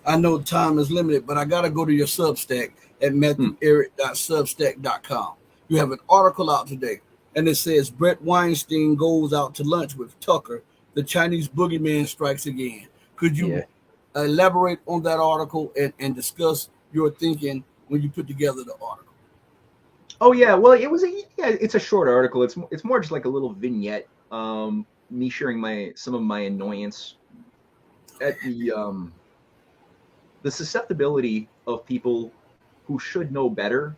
I know time is limited, but I got to go to your Substack at matthewerick.substack.com. You have an article out today, and it says Brett Weinstein goes out to lunch with Tucker. The Chinese boogeyman strikes again. Could you elaborate on that article and discuss your thinking when you put together the article? Oh yeah, well, it's a short article. It's more just like a little vignette, me sharing some of my annoyance at the susceptibility of people who should know better,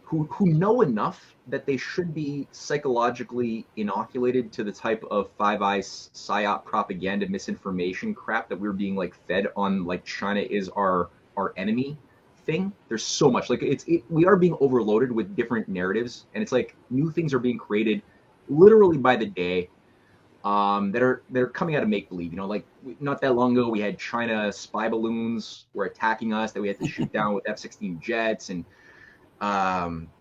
who know enough that they should be psychologically inoculated to the type of Five Eyes psyop propaganda misinformation crap that we're being like fed on, like China is our enemy thing. There's so much, like we are being overloaded with different narratives, and it's like new things are being created literally by the day, that are coming out of make believe. Like not that long ago we had China spy balloons were attacking us that we had to shoot down with F-16 jets, and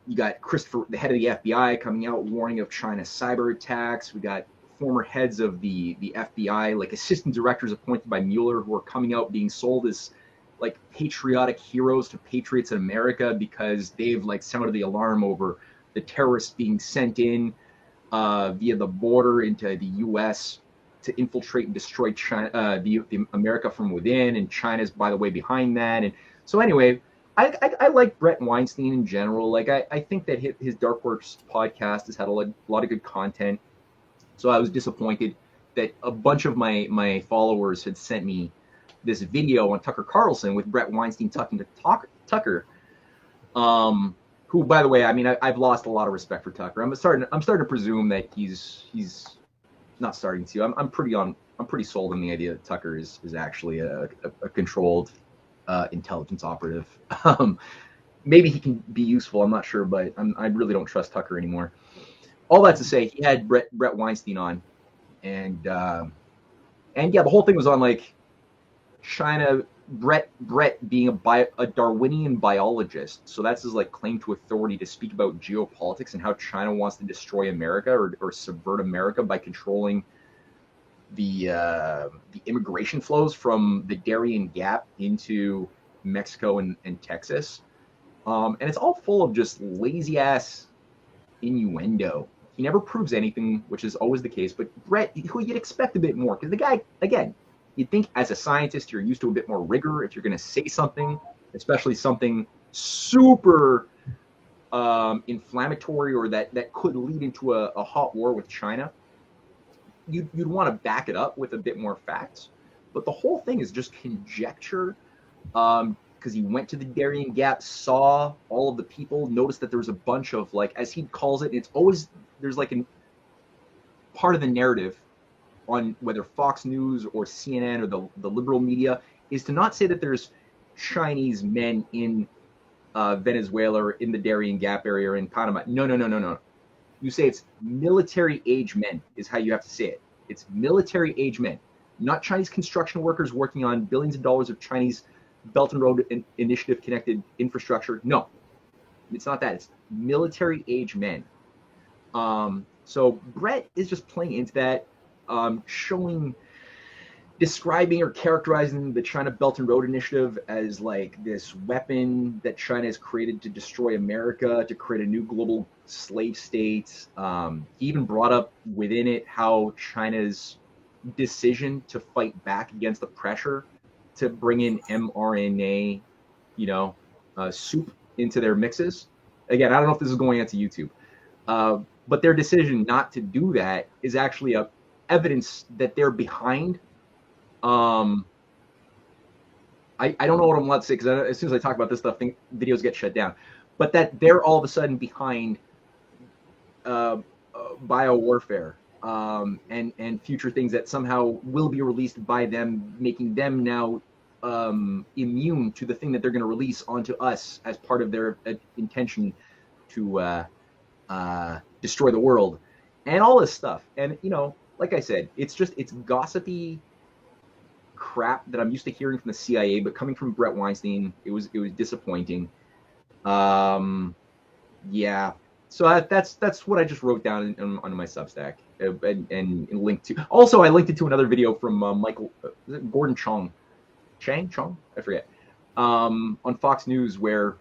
you got Christopher, the head of the FBI, coming out warning of China's cyber attacks. We got former heads of the FBI, like assistant directors appointed by Mueller, who are coming out being sold as like patriotic heroes to patriots in America because they've like sounded the alarm over the terrorists being sent in via the border into the U.S. to infiltrate and destroy China, the America from within, and China's, by the way, behind that. And so anyway, I like Brett Weinstein in general. Like I think that his Dark Works podcast has had a lot of good content. So I was disappointed that a bunch of my followers had sent me this video on Tucker Carlson with Brett Weinstein talking to Tucker. Who, by the way, I mean, I've lost a lot of respect for Tucker. I'm starting to presume that he's not starting to. I'm pretty sold on the idea that Tucker is actually a controlled intelligence operative. Maybe he can be useful. I'm not sure, but I really don't trust Tucker anymore. All that to say, he had Brett Weinstein on, and yeah, the whole thing was on like China. Brett being a Darwinian biologist, so that's his like claim to authority to speak about geopolitics and how China wants to destroy America or subvert America by controlling the immigration flows from the Darien Gap into Mexico and Texas, and it's all full of just lazy ass innuendo. He never proves anything, which is always the case. But Brett, who you'd expect a bit more, because the guy, again, you'd think as a scientist you're used to a bit more rigor if you're going to say something, especially something super inflammatory or that could lead into a hot war with China. You'd want to back it up with a bit more facts. But the whole thing is just conjecture, because he went to the Darien Gap, saw all of the people, noticed that there was a bunch of, like, as he calls it, it's always, there's like a part of the narrative on whether Fox News or CNN or the liberal media is to not say that there's Chinese men in Venezuela or in the Darien Gap area or in Panama. No. You say it's military age men is how you have to say it. It's military age men, not Chinese construction workers working on billions of dollars of Chinese Belt and Road Initiative connected infrastructure. No, it's not that. It's military age men. So Brett is just playing into that. Describing or characterizing the China Belt and Road Initiative as like this weapon that China has created to destroy America, to create a new global slave state. He even brought up within it how China's decision to fight back against the pressure to bring in mRNA, soup into their mixes. Again, I don't know if this is going into YouTube, but their decision not to do that is actually evidence that they're behind. I don't know what I'm allowed to say because as soon as I talk about this stuff, videos get shut down. But that they're all of a sudden behind biowarfare and future things that somehow will be released by them, making them now immune to the thing that they're going to release onto us as part of their intention to destroy the world and all this stuff. And like I said, it's gossipy crap that I'm used to hearing from the CIA, but coming from Brett Weinstein, it was disappointing. Yeah. So that's what I just wrote down on my Substack and linked to. Also, I linked it to another video from Michael Gordon Chong, I forget, on Fox News, where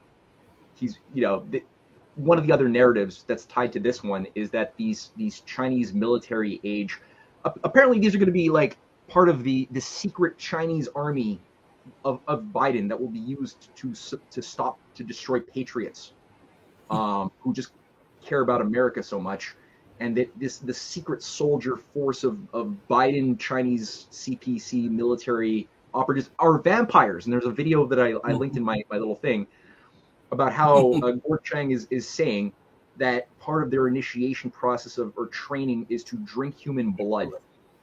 he's one of the other narratives that's tied to this one is that these Chinese military age, apparently these are going to be like part of the secret Chinese army of Biden that will be used to destroy patriots who just care about America so much, and that the secret soldier force of Biden Chinese CPC military operatives are vampires. And there's a video that I linked in my little thing about how Gordon Chang is saying that part of their initiation process or training is to drink human blood.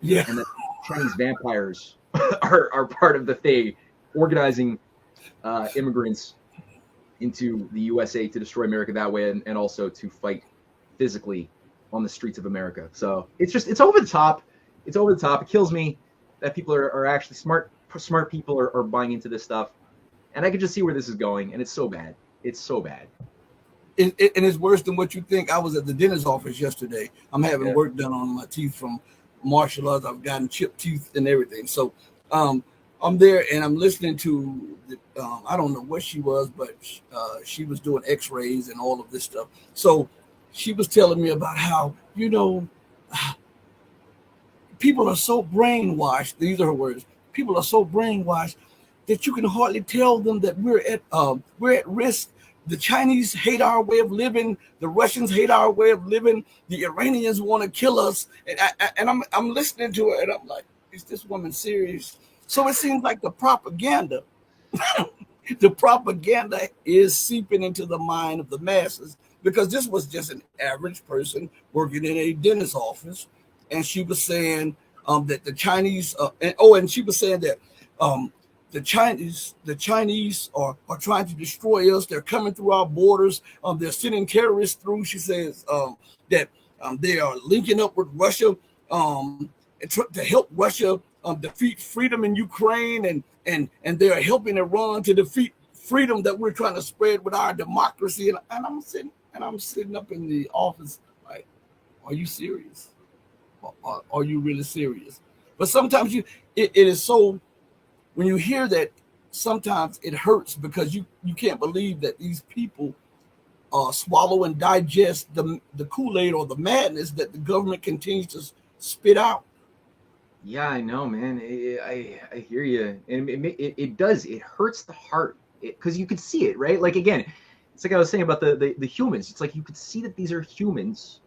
Yeah. And that Chinese vampires are part of the thing, organizing immigrants into the USA to destroy America that way, and also to fight physically on the streets of America. So it's over the top. It's over the top. It kills me that people are actually smart people are buying into this stuff. And I can just see where this is going, and it's so bad. It's so bad. And it's worse than what you think. I was at the dentist's office yesterday. I'm having work done on my teeth from martial arts. I've gotten chipped teeth and everything. So I'm there and I'm listening to, I don't know what she was, but she was doing x-rays and all of this stuff. So she was telling me about how, people are so brainwashed. These are her words. People are so brainwashed that you can hardly tell them that we're at risk. The Chinese hate our way of living. The Russians hate our way of living. The Iranians want to kill us. And I'm listening to her and I'm like, is this woman serious? So it seems like the propaganda is seeping into the mind of the masses, because this was just an average person working in a dentist's office. And she was saying that the Chinese, and she was saying that the Chinese are trying to destroy us. They're coming through our borders. They're sending terrorists through. She says that they are linking up with Russia to help Russia defeat freedom in Ukraine, and they are helping Iran to defeat freedom that we're trying to spread with our democracy. And I'm sitting up in the office like, are you serious? Are you really serious? But sometimes it is so, when you hear that, sometimes it hurts, because you can't believe that these people swallow and digest the Kool-Aid or the madness that the government continues to spit out. Yeah, I know, man. I hear you, and it does. It hurts the heart, because you could see it, right? Like, again, it's like I was saying about the humans. It's like you could see that these are humans.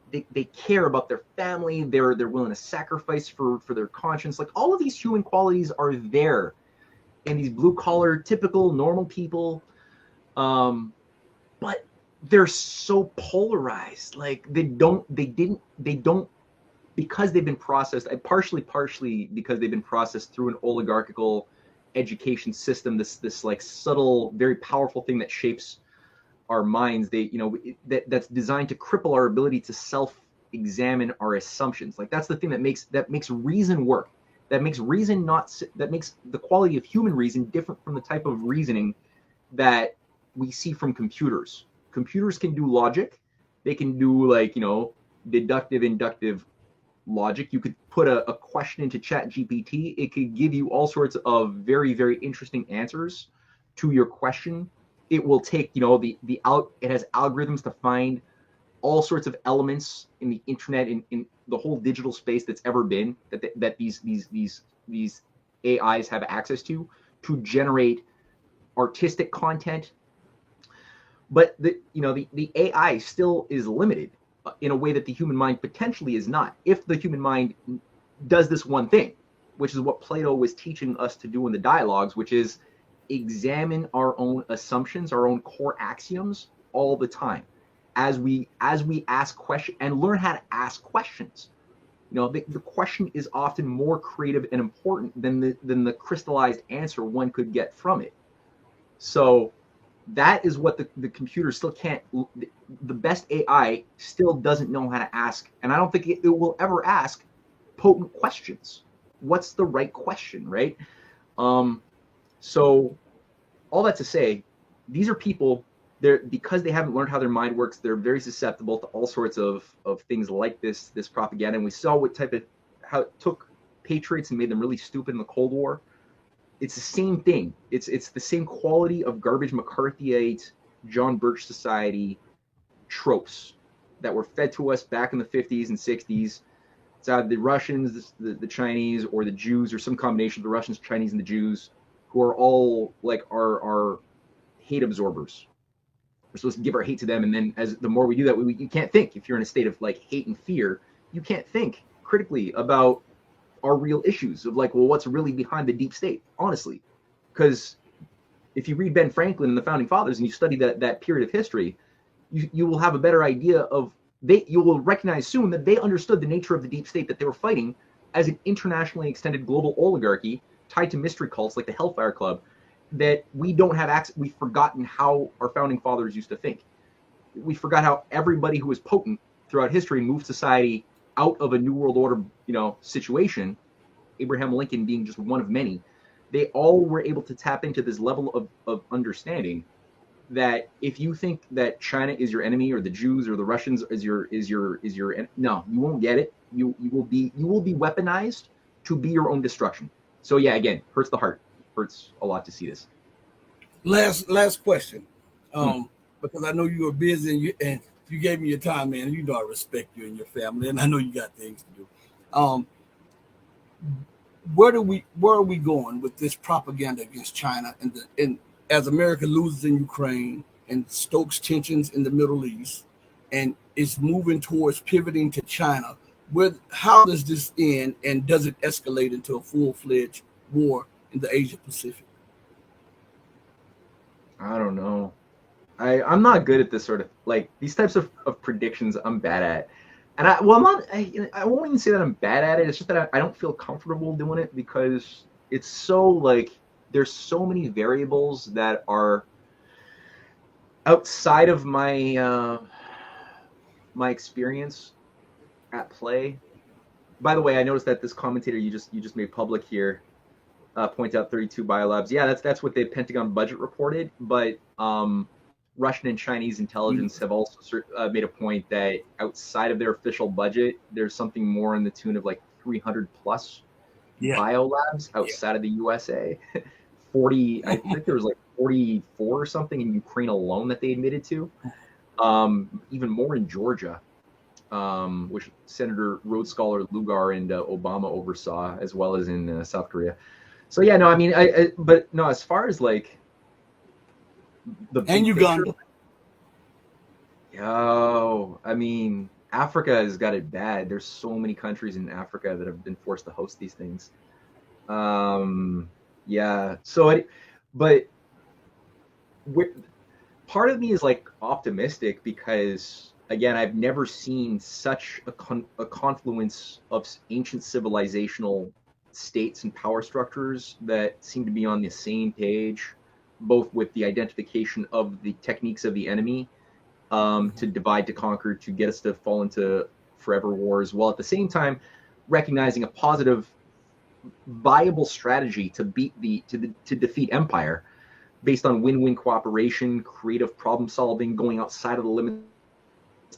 They care about their family. They're willing to sacrifice for their conscience. Like, all of these human qualities are there, and these blue collar, typical, normal people. But they're so polarized. Like, they don't, because they've been processed, partially because they've been processed through an oligarchical education system. This like subtle, very powerful thing that shapes our minds. That's designed to cripple our ability to self-examine our assumptions. Like, that's the thing that makes reason work. That makes the quality of human reason different from the type of reasoning that we see from computers. Computers can do logic. They can do, like, deductive, inductive logic. You could put a question into ChatGPT. It could give you all sorts of very, very interesting answers to your question. It will take, it has algorithms to find all sorts of elements in the internet, in the whole digital space that's ever been, that these AIs have access to generate artistic content. But the AI still is limited in a way that the human mind potentially is not. If the human mind does this one thing, which is what Plato was teaching us to do in the dialogues, which is examine our own assumptions, our own core axioms all the time, as we ask questions and learn how to ask questions. The question is often more creative and important than the crystallized answer one could get from it. So that is what the computer still can't. The best AI still doesn't know how to ask, and I don't think it will ever ask potent questions. What's the right question, right? So all that to say, these are people, because they haven't learned how their mind works, they're very susceptible to all sorts of things like this propaganda. And we saw how it took patriots and made them really stupid in the Cold War. It's the same thing. It's the same quality of garbage McCarthyite, John Birch Society tropes that were fed to us back in the 50s and 60s. It's either the Russians, the Chinese, or the Jews, or some combination of the Russians, Chinese, and the Jews, who are all like our hate absorbers. We're supposed to give our hate to them, and then the more we do that, you can't think. If you're in a state of like hate and fear, you can't think critically about our real issues of like, well, what's really behind the deep state, honestly. Because if you read Ben Franklin and the Founding Fathers and you study that period of history, you will have a better idea of, you will recognize soon that they understood the nature of the deep state that they were fighting as an internationally extended global oligarchy tied to mystery cults like the Hellfire Club, that we don't have access. We've forgotten how our founding fathers used to think. We forgot how everybody who was potent throughout history moved society out of a New World Order, situation, Abraham Lincoln being just one of many. They all were able to tap into this level of understanding that if you think that China is your enemy, or the Jews or the Russians is your no, you won't get it. You will be weaponized to be your own destruction. So yeah, again, hurts the heart. Hurts a lot to see this. Last question, because I know you were busy and you gave me your time, man. You know I respect you and your family, and I know you got things to do. Where are we going with this propaganda against China and as America loses in Ukraine and stokes tensions in the Middle East and is moving towards pivoting to China? How does this end, and does it escalate into a full-fledged war in the Asia Pacific? I don't know. I'm not good at this sort of, like, these types of predictions. I'm bad at. And I won't even say that I'm bad at it. It's just that I don't feel comfortable doing it because it's so, like, there's so many variables that are outside of my my experience at play. By the way, I noticed that this commentator you just made public here points out 32 biolabs. Yeah, that's what the Pentagon budget reported, but Russian and Chinese intelligence have also made a point that outside of their official budget, there's something more in the tune of like 300 plus biolabs outside of the USA. 40, I think there was like 44 or something in Ukraine alone that they admitted to. Even more in Georgia, which Senator Rhodes Scholar Lugar and Obama oversaw, as well as in South Korea. So yeah, no, I mean, but no, as far as like the and Uganda. Yo, I mean, Africa has got it bad. There's so many countries in Africa that have been forced to host these things. Yeah. So, but part of me is like optimistic because, again, I've never seen such a confluence of ancient civilizational states and power structures that seem to be on the same page, both with the identification of the techniques of the enemy to divide, to conquer, to get us to fall into forever wars, while at the same time recognizing a positive, viable strategy to defeat empire based on win-win cooperation, creative problem solving, going outside of the limits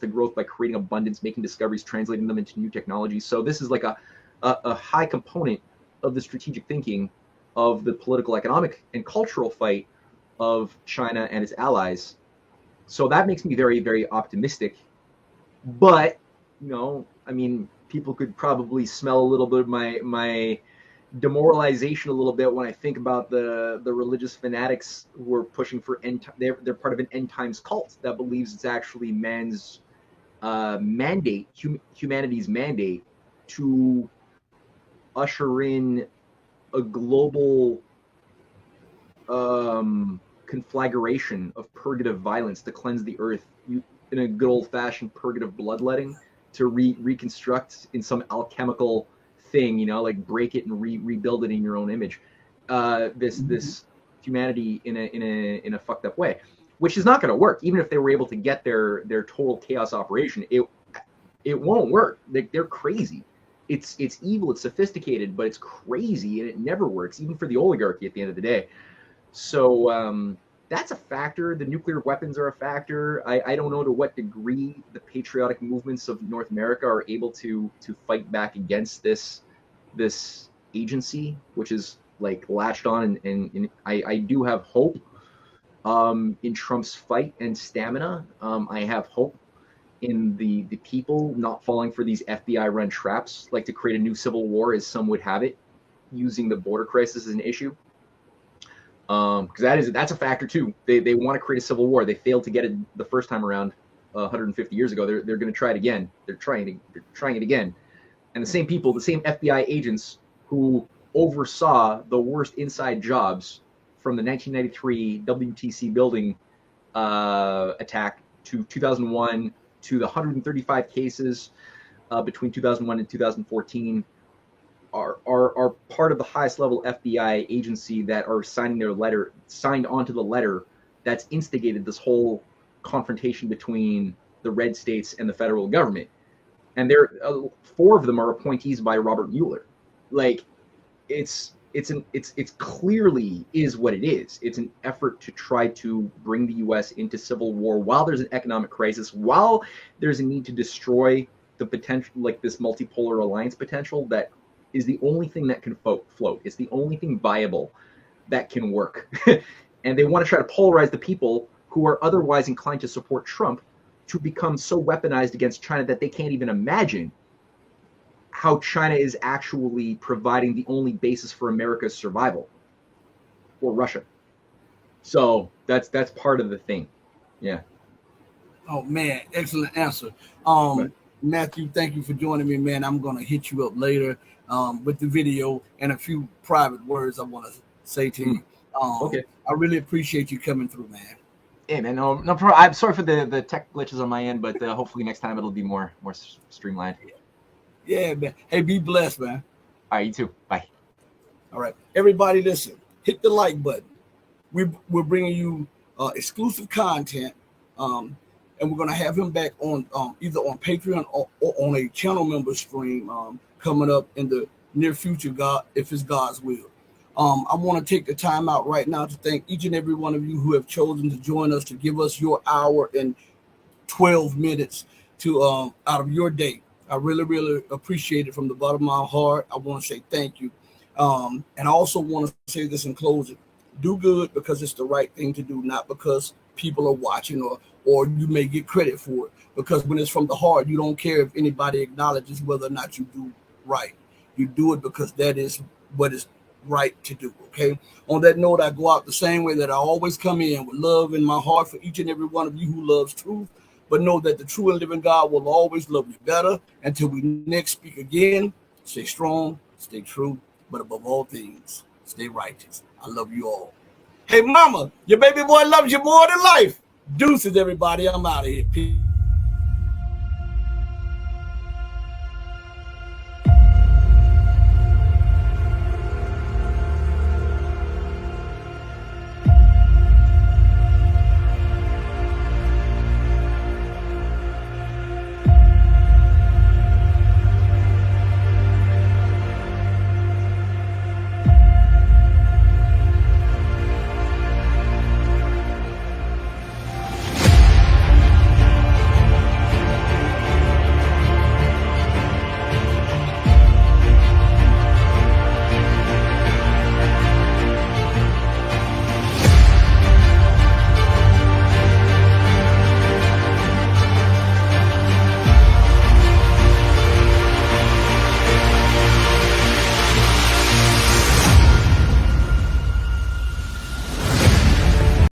of growth by creating abundance, making discoveries, translating them into new technologies. So this is like a high component of the strategic thinking of the political, economic, and cultural fight of China and its allies. So that makes me very, very optimistic. But, you know, I mean, people could probably smell a little bit of my demoralization a little bit when I think about the religious fanatics who are pushing for they're part of an end times cult that believes it's actually man's mandate, humanity's mandate to usher in a global conflagration of purgative violence to cleanse the earth in a good old-fashioned purgative bloodletting to reconstruct in some alchemical thing, you know, like break it and rebuild it in your own image. This humanity in a fucked up way, which is not going to work. Even if they were able to get their total chaos operation, it won't work. They're crazy. It's evil, it's sophisticated, but it's crazy, and it never works, even for the oligarchy at the end of the day. So that's a factor. The nuclear weapons are a factor. I don't know to what degree the patriotic movements of North America are able to fight back against this agency, which is like latched on, and I do have hope in Trump's fight and stamina. I have hope in the people not falling for these FBI-run traps, like to create a new civil war, as some would have it, using the border crisis as an issue. Because that's a factor too. They want to create a civil war. They failed to get it the first time around 150 years ago. They're going to try it again. They're trying it again. And the same people, the same FBI agents who oversaw the worst inside jobs from the 1993 WTC building attack to 2001 to the 135 cases between 2001 and 2014 are part of the highest level FBI agency that are signed onto the letter that's instigated this whole confrontation between the red states and the federal government. And there, 4 of them are appointees by Robert Mueller. Like, it's clearly is what it is. It's an effort to try to bring the U.S. into civil war while there's an economic crisis, while there's a need to destroy the potential, like this multipolar alliance potential that is the only thing that can float. It's the only thing viable that can work. And they want to try to polarize the people who are otherwise inclined to support Trump to become so weaponized against China that they can't even imagine how China is actually providing the only basis for America's survival, or Russia. So that's part of the thing. Yeah. Oh man, excellent answer. Right. Matthew, thank you for joining me, man. I'm gonna hit you up later with the video and a few private words I want to say to you. Okay. I really appreciate you coming through, man. Yeah, man. No problem. I'm sorry for the tech glitches on my end, but hopefully next time it'll be more streamlined. Yeah, man. Hey, be blessed, man. All right, you too. Bye. All right, everybody, listen. Hit the like button. We're bringing you exclusive content, and we're gonna have him back on either on Patreon or on a channel member stream coming up in the near future, God, if it's God's will. I want to take the time out right now to thank each and every one of you who have chosen to join us, to give us your hour and 12 minutes to out of your day. I really, really appreciate it from the bottom of my heart. I want to say thank you. And I also want to say this in closing. Do good because it's the right thing to do, not because people are watching or you may get credit for it. Because when it's from the heart, you don't care if anybody acknowledges whether or not you do right. You do it because that is what is right to do. Okay. On that note, I go out the same way that I always come in, with love in my heart for each and every one of you who loves truth. But know that the true and living God will always love you better. Until we next speak again, stay strong, stay true, but above all things, stay righteous. I love you all. Hey, mama, your baby boy loves you more than life. Deuces, everybody. I'm out of here. Peace.